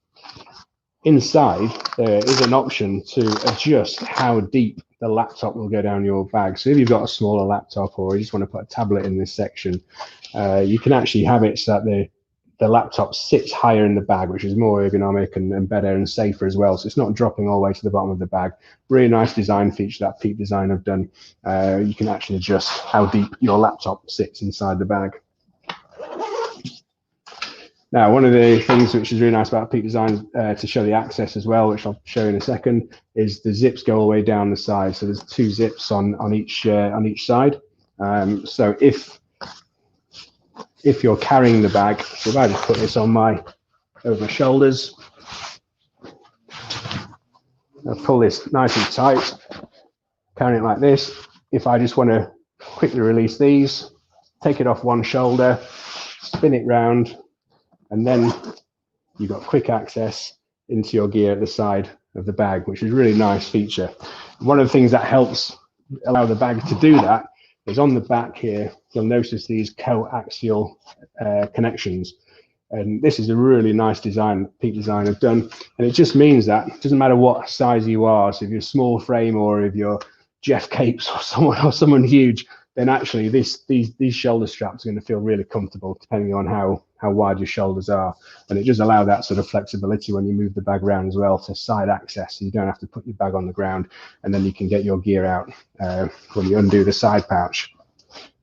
S3: inside there is an option to adjust how deep the laptop will go down your bag. So if you've got a smaller laptop or you just want to put a tablet in this section, you can actually have it so that the laptop sits higher in the bag, which is more ergonomic and better and safer as well. So it's not dropping all the way to the bottom of the bag. Really nice design feature that Peak Design have done. You can actually adjust how deep your laptop sits inside the bag. Now, one of the things which is really nice about Peak Design, to show the access as well, which I'll show in a second, is the zips go all the way down the side. So there's 2 zips on each side. So if you're carrying the bag, so if I just put this on over my shoulders, I'll pull this nice and tight, carrying it like this. If I just want to quickly release these, take it off one shoulder, spin it round, and then you've got quick access into your gear at the side of the bag, which is a really nice feature. One of the things that helps allow the bag to do that is on the back here, you'll notice these coaxial connections. And this is a really nice design Peak Design have done. And it just means that it doesn't matter what size you are. So if you're small frame or if you're Jeff Capes or someone huge, then actually these shoulder straps are going to feel really comfortable depending on how wide your shoulders are. And it does allow that sort of flexibility when you move the bag around as well to side access. So you don't have to put your bag on the ground, and then you can get your gear out when you undo the side pouch.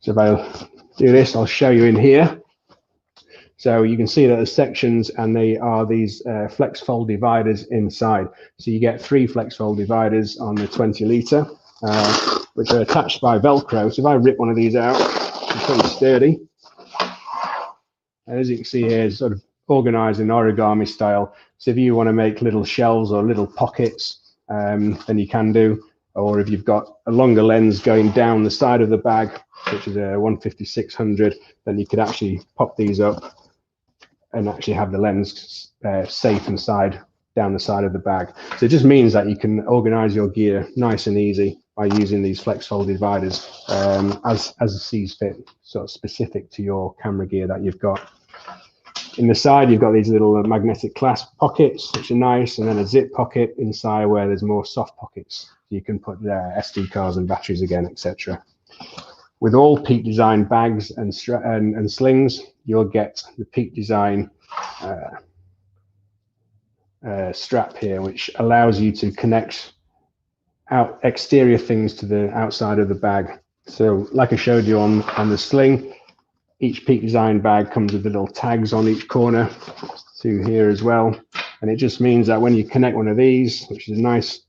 S3: So if I do this, I'll show you in here. So you can see that there's sections, and they are these flex fold dividers inside. So you get 3 flex fold dividers on the 20 litre, which are attached by Velcro. So if I rip one of these out, it's pretty sturdy. And as you can see here, it's sort of organized in origami style. So if you want to make little shelves or little pockets, then you can do. Or if you've got a longer lens going down the side of the bag, which is a 150-600, then you could actually pop these up and actually have the lens safe inside down the side of the bag. So it just means that you can organize your gear nice and easy by using these flex fold dividers as it sees fit, sort of specific to your camera gear that you've got. In the side, you've got these little magnetic clasp pockets, which are nice, and then a zip pocket inside where there's more soft pockets. You can put SD cards and batteries again, etc. With all Peak Design bags and slings, you'll get the Peak Design strap here, which allows you to connect out exterior things to the outside of the bag. So like I showed you on the sling, each Peak Design bag comes with the little tags on each corner to here as well. And it just means that when you connect one of these, which is a nice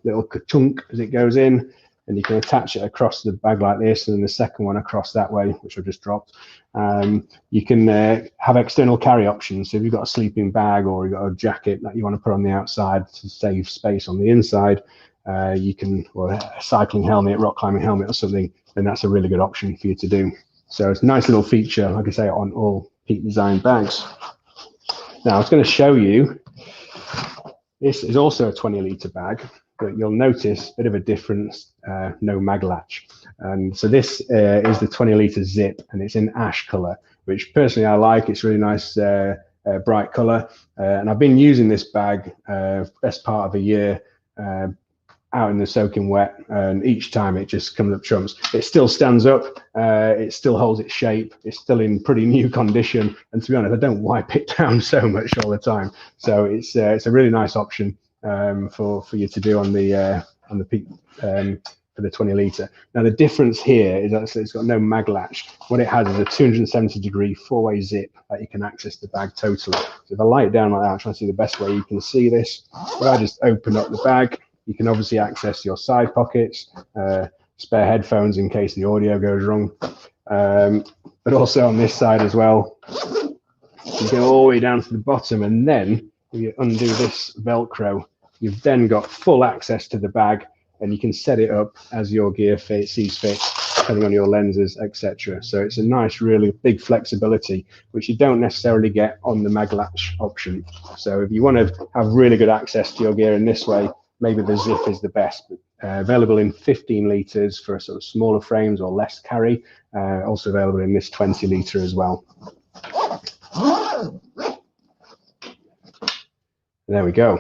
S3: little ka-chunk as it goes in, and you can attach it across the bag like this, and then the second one across that way, which I've just dropped. You can have external carry options. So if you've got a sleeping bag or you've got a jacket that you want to put on the outside to save space on the inside, you can, or a cycling helmet, rock climbing helmet or something, then that's a really good option for you to do. So it's a nice little feature, like I say, on all Peak Design bags. Now I was going to show you, this is also a 20-litre bag, but you'll notice a bit of a difference, no mag latch. And so this is the 20-litre zip, and it's in ash colour, which personally I like. It's really nice, bright colour. And I've been using this bag best part of a year, out in the soaking wet, and each time it just comes up trumps. It still stands up, it still holds its shape, it's still in pretty new condition, and to be honest, I don't wipe it down so much all the time. So it's a really nice option for you to do on the Peak for the 20-litre. Now the difference here is that it's got no mag latch. What it has is a 270-degree four-way zip that you can access the bag totally. So if I lay it down like that, I'm trying to see the best way you can see this. If I just open up the bag, you can obviously access your side pockets, spare headphones in case the audio goes wrong. But also on this side as well, you go all the way down to the bottom, and then if you undo this Velcro, you've then got full access to the bag, and you can set it up as your gear sees fit, depending on your lenses, etc. So it's a nice, really big flexibility, which you don't necessarily get on the mag latch option. So if you want to have really good access to your gear in this way, maybe the zip is the best. Available in 15 litres for sort of smaller frames or less carry. Also available in this 20-litre as well. There we go.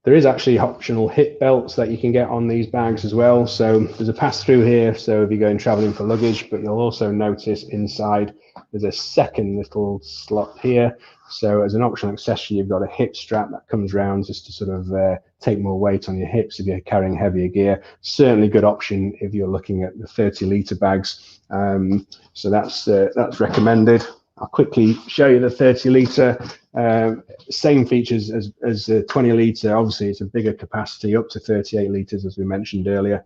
S3: There is actually optional hip belts that you can get on these bags as well. So there's a pass-through here, so if you're going traveling for luggage, but you'll also notice inside there's a second little slot here. So as an optional accessory, you've got a hip strap that comes round just to sort of take more weight on your hips if you're carrying heavier gear. Certainly good option if you're looking at the 30-litre bags. So that's recommended. I'll quickly show you the 30-litre. Same features as the 20-litre. Obviously, it's a bigger capacity, up to 38 litres, as we mentioned earlier.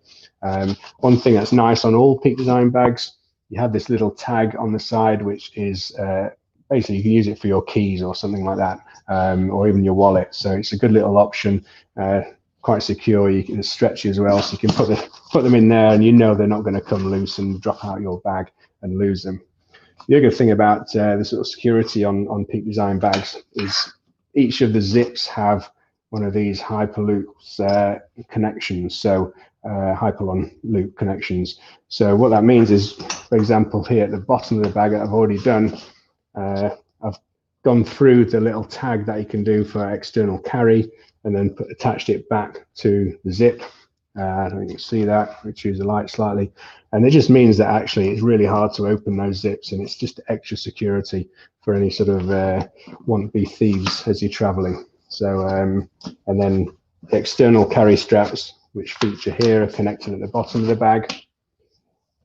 S3: One thing that's nice on all Peak Design bags, you have this little tag on the side, which is basically you can use it for your keys or something like that, or even your wallet. So it's a good little option, quite secure. You can stretch as well, so you can put them in there, and you know they're not going to come loose and drop out your bag and lose them. The other thing about the sort of security on Peak Design bags is each of the zips have one of these Hyperloops connections, so Hyperlon loop connections. So what that means is, for example, here at the bottom of the bag that I've already done, I've gone through the little tag that you can do for external carry, and then attached it back to the zip. I don't think you can see that. We choose the light slightly, and it just means that actually it's really hard to open those zips, and it's just extra security for any sort of want-be thieves as you're traveling. So and then the external carry straps, which feature here, are connected at the bottom of the bag,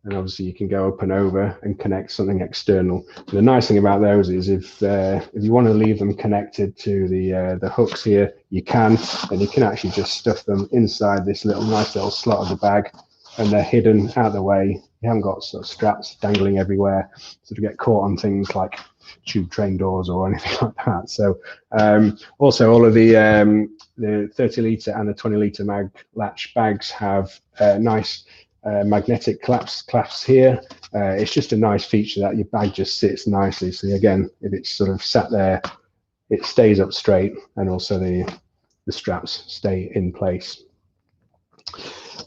S3: and obviously you can go up and over and connect something external. And the nice thing about those is if you want to leave them connected to the hooks here, you can, and you can actually just stuff them inside this nice little slot of the bag, and they're hidden out of the way. You haven't got sort of straps dangling everywhere, so to get caught on things like tube train doors or anything like that. So also all of the 30-litre and the 20-litre mag latch bags have nice magnetic clasps here. It's just a nice feature that your bag just sits nicely. So again, if it's sort of sat there, it stays up straight, and also the straps stay in place.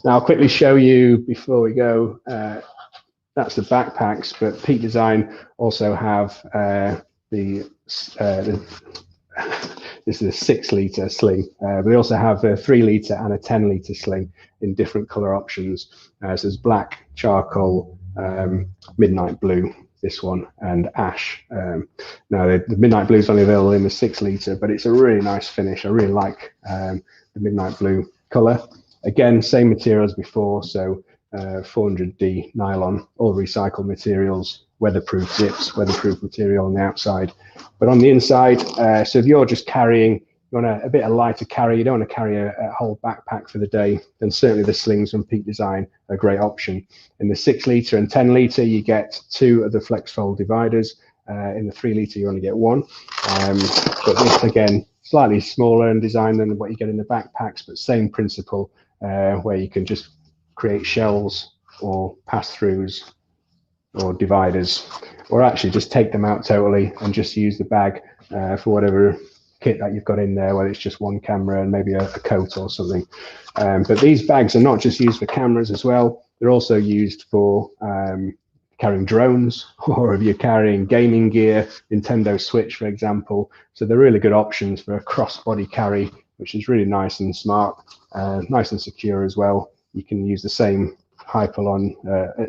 S3: Now I'll quickly show you before we go. That's the backpacks, but Peak Design also have this is a 6-litre sling. They also have a 3-litre and a 10-litre sling in different colour options. So there's black, charcoal, midnight blue, this one, and ash. Now the midnight blue is only available in the 6-litre, but it's a really nice finish. I really like the midnight blue colour. Again, same material as before, so 400D nylon, all recycled materials, weatherproof zips, weatherproof material on the outside. But on the inside, so if you're just carrying you want a bit of lighter carry, you don't want to carry a whole backpack for the day, then certainly the slings from Peak Design are a great option. In the 6 litre and 10 litre, you get 2 of the flex fold dividers. In the 3 litre, you only get 1. But this, again, slightly smaller in design than what you get in the backpacks, but same principle, where you can just create shelves or pass-throughs or dividers, or actually just take them out totally and just use the bag for whatever kit that you've got in there, whether it's just one camera and maybe a coat or something. But these bags are not just used for cameras as well, they're also used for carrying drones, or if you're carrying gaming gear, Nintendo Switch, for example. So they're really good options for a cross-body carry, which is really nice and smart, nice and secure as well. You can use the same Hyperlon,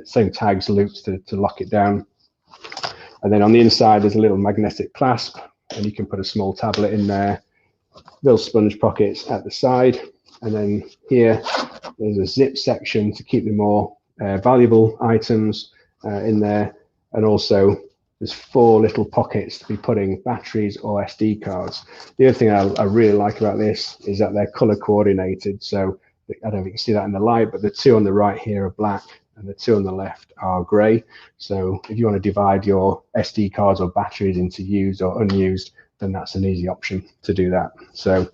S3: same tags, loops to lock it down. And then on the inside, there's a little magnetic clasp, and you can put a small tablet in there, little sponge pockets at the side. And then here, there's a zip section to keep the more valuable items in there, and also there's 4 little pockets to be putting batteries or SD cards. The other thing I really like about this is that they're color coordinated. So I don't know if you can see that in the light, but the 2 on the right here are black and the 2 on the left are gray. So if you want to divide your SD cards or batteries into used or unused, then that's an easy option to do that. So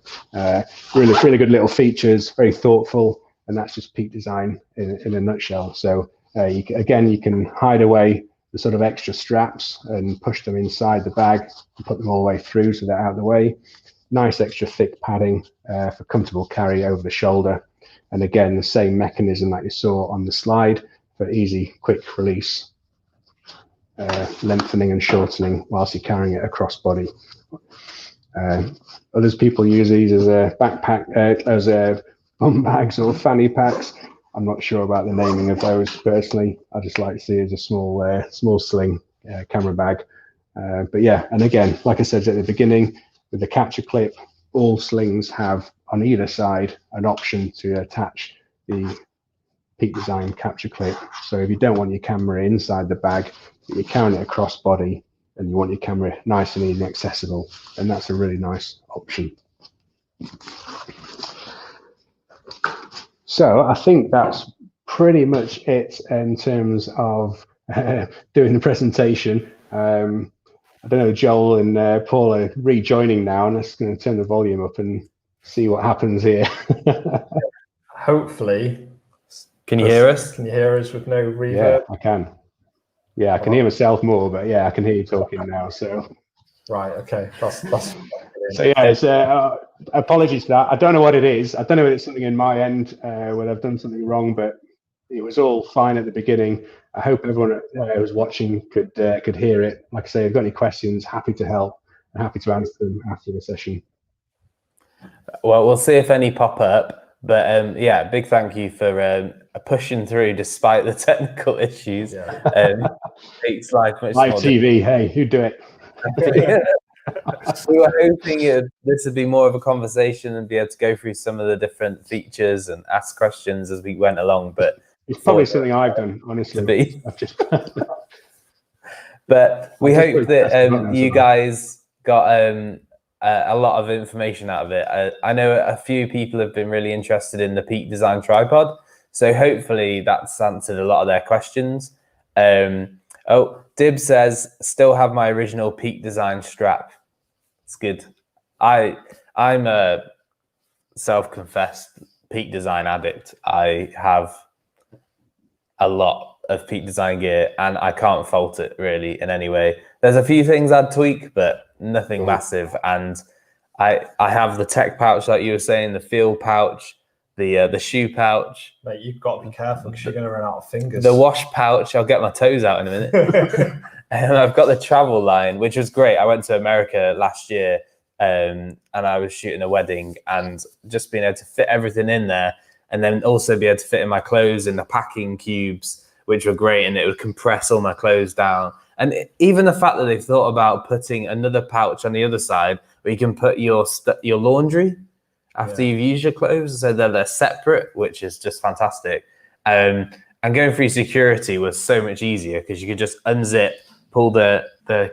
S3: really good little features, very thoughtful, and that's just Peak Design in a nutshell. So you can hide away the sort of extra straps and push them inside the bag and put them all the way through so they're out of the way. Nice extra thick padding for comfortable carry over the shoulder. And again, the same mechanism that you saw on the slide for easy, quick release, lengthening and shortening whilst you're carrying it across body. Others people use these as a backpack, as bum bags or fanny packs. I'm not sure about the naming of those personally. I just like to see it as a small sling camera bag. But yeah, and again, like I said at the beginning, with the capture clip, all slings have on either side an option to attach the Peak Design capture clip. So if you don't want your camera inside the bag, but you're carrying it across body and you want your camera nice and easy and accessible, then that's a really nice option. So I think that's pretty much it in terms of doing the presentation. I don't know, Joel and Paul are rejoining now, and I'm just going to turn the volume up and see what happens here.
S1: Hopefully.
S2: Can you hear us?
S1: Can you hear us with no reverb?
S3: Yeah, I can. Yeah, I can hear myself more, but yeah, I can hear you talking now. So
S1: right, okay, that's
S3: so yeah, it's, apologies for that. I don't know what it is. I don't know if it's something in my end where I've done something wrong, but it was all fine at the beginning. I hope everyone who was watching could hear it. Like I say, if you've got any questions, happy to help and happy to answer them after the session.
S2: Well, we'll see if any pop up. But yeah, big thank you for pushing through despite the technical issues.
S1: Yeah.
S2: Makes life much
S3: Live
S2: more
S3: TV, hey, who'd do it?
S2: We were hoping this would be more of a conversation and be able to go through some of the different features and ask questions as we went along. But
S3: it's probably something I've done, honestly. I've just
S2: but we hope that you guys got a lot of information out of it. I know a few people have been really interested in the Peak Design tripod, so hopefully that's answered a lot of their questions. Oh, Dib says, still have my original Peak Design strap. It's good. I'm a self-confessed Peak Design addict. I have a lot of Peak Design gear and I can't fault it really in any way. There's a few things I'd tweak, but nothing massive. And I have the tech pouch, like you were saying, the field pouch, the shoe pouch.
S1: Mate, you've got to be careful because you're going to run out of fingers.
S2: The wash pouch, I'll get my toes out in a minute. And I've got the travel line, which was great. I went to America last year and I was shooting a wedding, and just being able to fit everything in there, and then also be able to fit in my clothes in the packing cubes, which were great, and it would compress all my clothes down. And even the fact that they've thought about putting another pouch on the other side where you can put your laundry after you've used your clothes, so they're separate, which is just fantastic. And going through security was so much easier because you could just unzip, pull the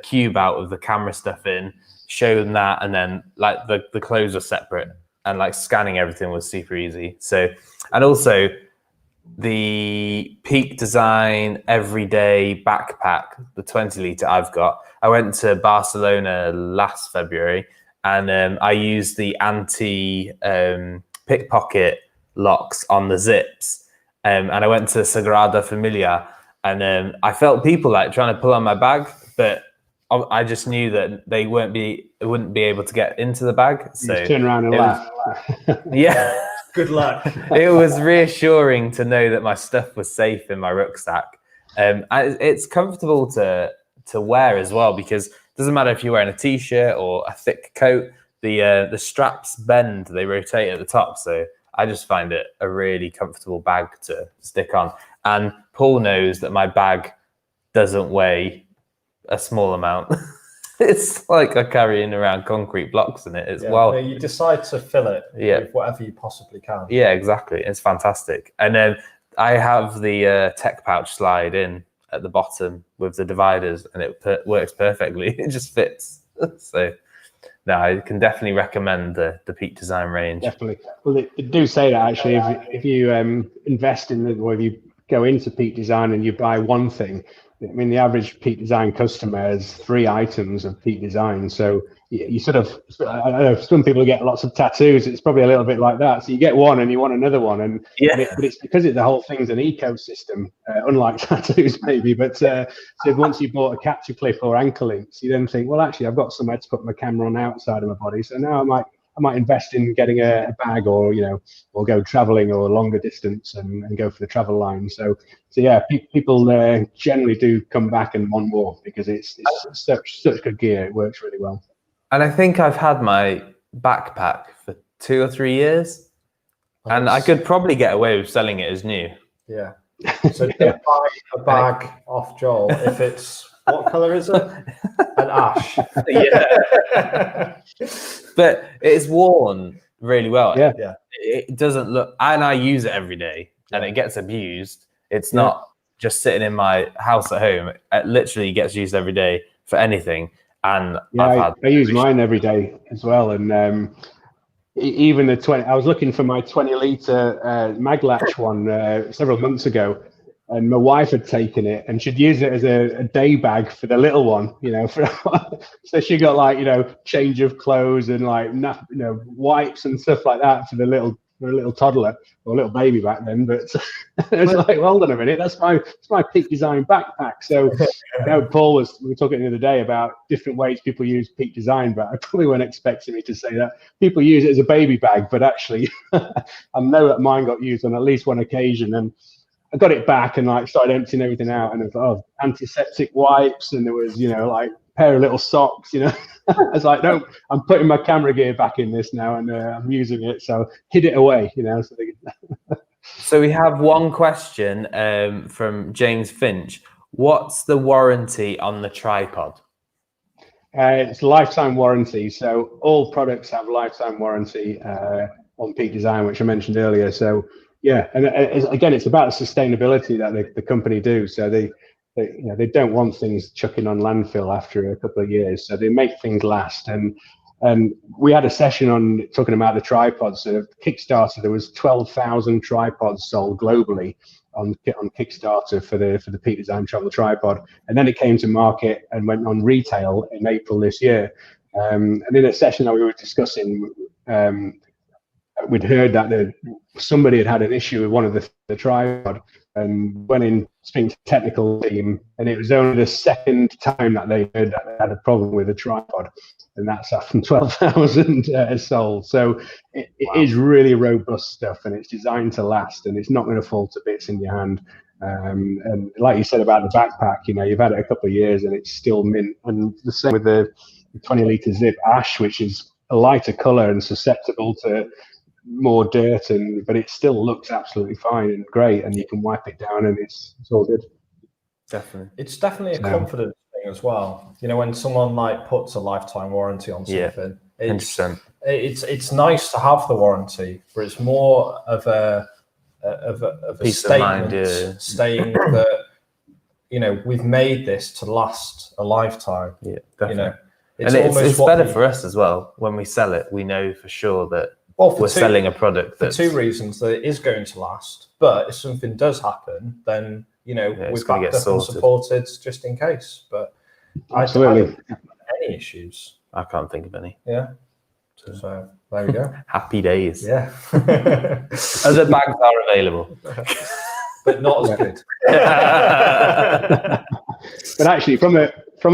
S2: cube out with the camera stuff in, show them that, and then like the clothes are separate, and like scanning everything was super easy. So, and also the Peak Design everyday backpack, the 20 litre I've got. I went to Barcelona last February, and I used the anti pickpocket locks on the zips, and I went to Sagrada Familia, and I felt people like trying to pull on my bag, but I just knew that they wouldn't be able to get into the bag. So
S3: just turn around and laugh.
S2: Yeah.
S1: Good luck.
S2: It was reassuring to know that my stuff was safe in my rucksack. It's comfortable to wear as well, because it doesn't matter if you're wearing a t-shirt or a thick coat, the straps bend, they rotate at the top. So I just find it a really comfortable bag to stick on. And Paul knows that my bag doesn't weigh a small amount. It's like I'm carrying around concrete blocks in it as well.
S1: No, you decide to fill it with whatever you possibly can.
S2: Yeah, exactly. It's fantastic. And then I have the tech pouch slide in at the bottom with the dividers, and it works perfectly. It just fits. So no, I can definitely recommend the Peak Design range.
S3: Definitely. Well, they do say that actually, if you invest in or if you go into Peak Design and you buy one thing, I mean, the average Peak Design customer has 3 items of Peak Design. So you sort of, I don't know, some people get lots of tattoos. It's probably a little bit like that. So you get one and you want another one. But it's because the whole thing's an ecosystem, unlike tattoos maybe. But so once you bought a capture clip or ankle links, you then think, well, actually, I've got somewhere to put my camera on outside of my body. So now I might invest in getting a bag, or or go traveling or longer distance and go for the travel line. So yeah, people generally do come back and want more, because it's such good gear. It works really well.
S2: And I think I've had my backpack for 2 or 3 years, and I could probably get away with selling it as new.
S1: Yeah. So don't buy a bag off Joel if it's, what color is it? An ash.
S2: Yeah. But it's worn really well.
S3: Yeah.
S2: It doesn't look, and I use it every day, and it gets abused. It's not just sitting in my house at home. It literally gets used every day for anything. And
S3: I use mine every day as well. And even the 20, I was looking for my 20 litre Maglatch one several months ago, and my wife had taken it and she'd use it as a day bag for the little one, so she got like, change of clothes and like, wipes and stuff like that for a little toddler or little baby back then. But it's like, well, hold on a minute, that's my Peak Design backpack. So Paul we were talking the other day about different ways people use Peak Design, but I probably weren't expecting me to say that people use it as a baby bag. But actually, I know that mine got used on at least one occasion, and I got it back and like started emptying everything out, and it was antiseptic wipes, and there was like pair of little socks. I was like, no, I'm putting my camera gear back in this now, and I'm using it, so hid it away.
S2: So we have one question from James Finch. What's the warranty on the tripod?
S3: It's a lifetime warranty, so all products have lifetime warranty on Peak Design, which I mentioned earlier. So yeah, and again, it's about the sustainability that the company do. So they don't want things chucking on landfill after a couple of years. So they make things last. And we had a session on talking about the tripods. So Kickstarter, there was 12,000 tripods sold globally on Kickstarter for the Peak Design travel tripod. And then it came to market and went on retail in April this year. And in a session that we were discussing, we'd heard that somebody had an issue with one of the tripod, and went in speaking to the technical team, and it was only the second time that they heard that they had a problem with a tripod, and that's from 12,000 sold. So it is really robust stuff, and it's designed to last, and it's not going to fall to bits in your hand. And like you said about the backpack, you've had it a couple of years and it's still mint. And the same with the 20 litre zip ash, which is a lighter color and susceptible to more dirt, but it still looks absolutely fine and great, and you can wipe it down and it's all good.
S2: Definitely.
S1: It's definitely a confidence thing as well. When someone like puts a lifetime warranty on something, it's nice to have the warranty, but it's more of a
S2: peace
S1: statement
S2: of mind,
S1: saying that we've made this to last a lifetime.
S2: Yeah, definitely. It's better for us as well. When we sell it, we know for sure that we're selling a product
S1: for two reasons: that it is going to last, but if something does happen, then we've backed up and supported just in case. But
S3: absolutely,
S1: I don't have any issues.
S2: I can't think of any.
S1: Yeah. So there we go.
S2: Happy days.
S1: Yeah.
S2: Other bags are available,
S1: but not as good.
S3: But actually, from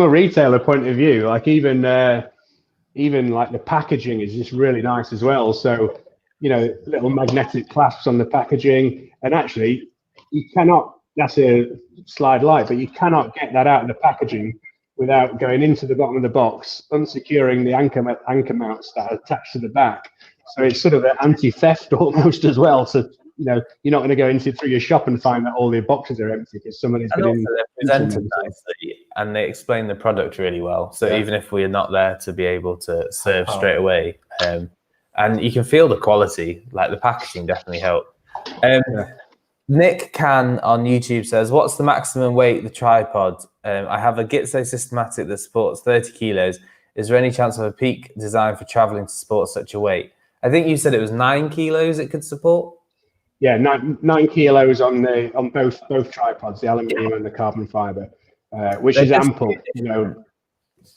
S3: a retailer point of view, like even like the packaging is just really nice as well. So little magnetic clasps on the packaging, and actually you cannot. That's a slide light, but you cannot get that out of the packaging without going into the bottom of the box, unsecuring the anchor mounts that are attached to the back. So it's sort of an anti-theft almost as well. So you're not going to go through your shop and find that all the boxes are empty because somebody's been in.
S2: They're presented nicely and they explain the product really well. So even if we're not there to be able to serve straight away, and you can feel the quality, like the packaging definitely helped. Nick Can on YouTube says, what's the maximum weight the tripod? I have a Gitzo Systematic that supports 30 kilos. Is there any chance of a peak design for traveling to support such a weight? I think you said it was 9 kilos it could support.
S3: Yeah, 9 kilos on both tripods, the aluminium and the carbon fiber, which is ample.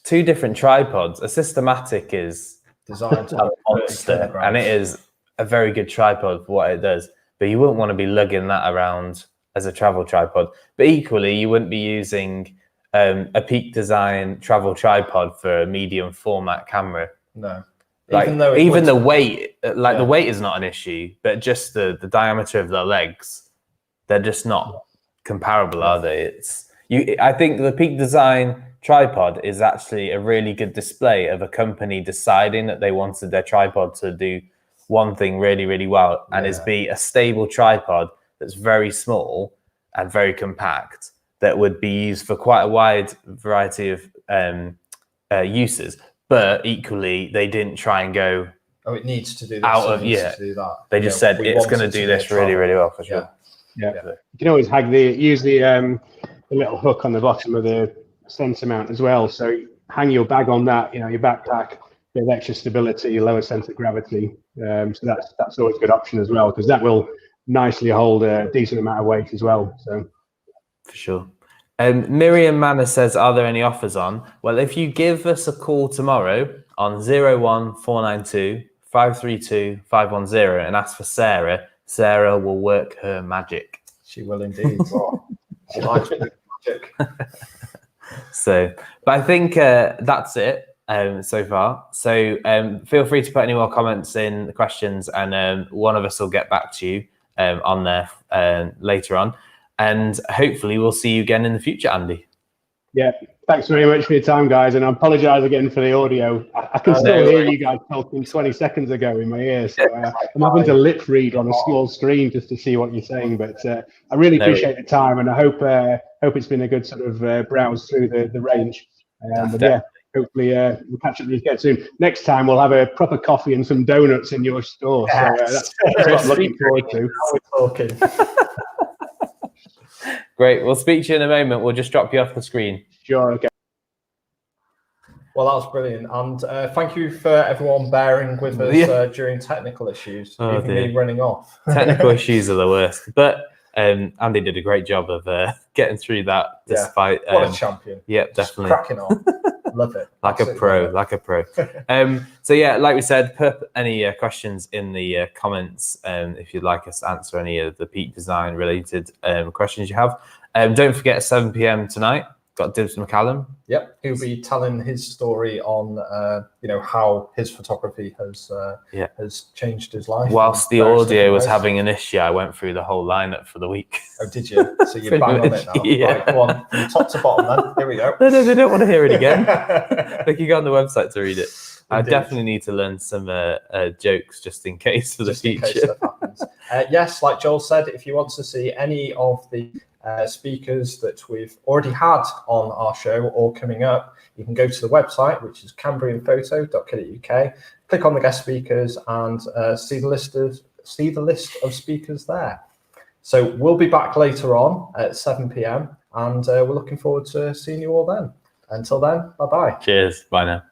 S2: Two different tripods. A Systematic is
S1: designed to
S2: a monster, and it is a very good tripod for what it does. But you wouldn't want to be lugging that around as a travel tripod. But equally, you wouldn't be using a Peak Design travel tripod for a medium format camera.
S1: No.
S2: Even the weight, the weight is not an issue, but just the diameter of the legs, they're just not comparable, are they? I think the Peak Design tripod is actually a really good display of a company deciding that they wanted their tripod to do one thing really, really well, and is be a stable tripod that's very small and very compact that would be used for quite a wide variety of uses. But equally, they didn't try and go.
S1: Oh, it needs to do this.
S2: To do that. They just said it's going to do this really, really well for sure.
S3: Yeah. You can always use the little hook on the bottom of the sensor mount as well. So hang your bag on that. Your backpack. Bit of extra stability, lower center of gravity. So that's always a good option as well, because that will nicely hold a decent amount of weight as well. So
S2: for sure. Miriam Manor says, are there any offers on? Well, if you give us a call tomorrow on 01492 532 510 and ask for Sarah, Sarah will work her magic.
S1: She will indeed. She likes magic.
S2: So, but I think that's it. So far. So feel free to put any more comments in the questions, and one of us will get back to you on there later on. And hopefully we'll see you again in the future, Andy.
S3: Yeah, thanks very much for your time, guys. And I apologize again for the audio. I can still hear you guys talking 20 seconds ago in my ear. So I'm having to lip read on a small screen just to see what you're saying. But I really appreciate the time, and I hope it's been a good sort of browse through the range. But yeah, hopefully we'll catch up with you again soon. Next time we'll have a proper coffee and some donuts in your store. So that's what I'm looking forward to.
S1: We're talking.
S2: Great. We'll speak to you in a moment. We'll just drop you off the screen.
S3: Sure. Okay.
S1: Well, that was brilliant. And thank you for everyone bearing with us during technical issues, even me running off.
S2: Technical issues are the worst. But Andy did a great job of getting through that despite...
S1: what a champion.
S2: Yep, definitely.
S1: Just cracking on. Love it.
S2: Like a pro. So yeah, like we said, put any questions in the comments if you'd like us to answer any of the Peak Design related questions you have. Don't forget 7 p.m. tonight. Got Dibs McCallum.
S1: Yep, he'll be telling his story on how his photography has changed his life.
S2: Whilst the audio was having an issue, I went through the whole lineup for the week.
S1: Oh, did you? So you're bang on it now.
S2: Yeah.
S1: Right, go on, from top to bottom then. Here we go.
S2: No, they don't want to hear it again. They can go on the website to read it. Indeed. I definitely need to learn some jokes just in case for the future. In case stuff happens. Yes, like Joel said, if you want to see any of the speakers that we've already had on our show or coming up, you can go to the website, which is cambrianphoto.co.uk, click on the guest speakers and see the list of speakers there. So we'll be back later on at 7 p.m. and we're looking forward to seeing you all then. Until then, bye-bye. Cheers. Bye now.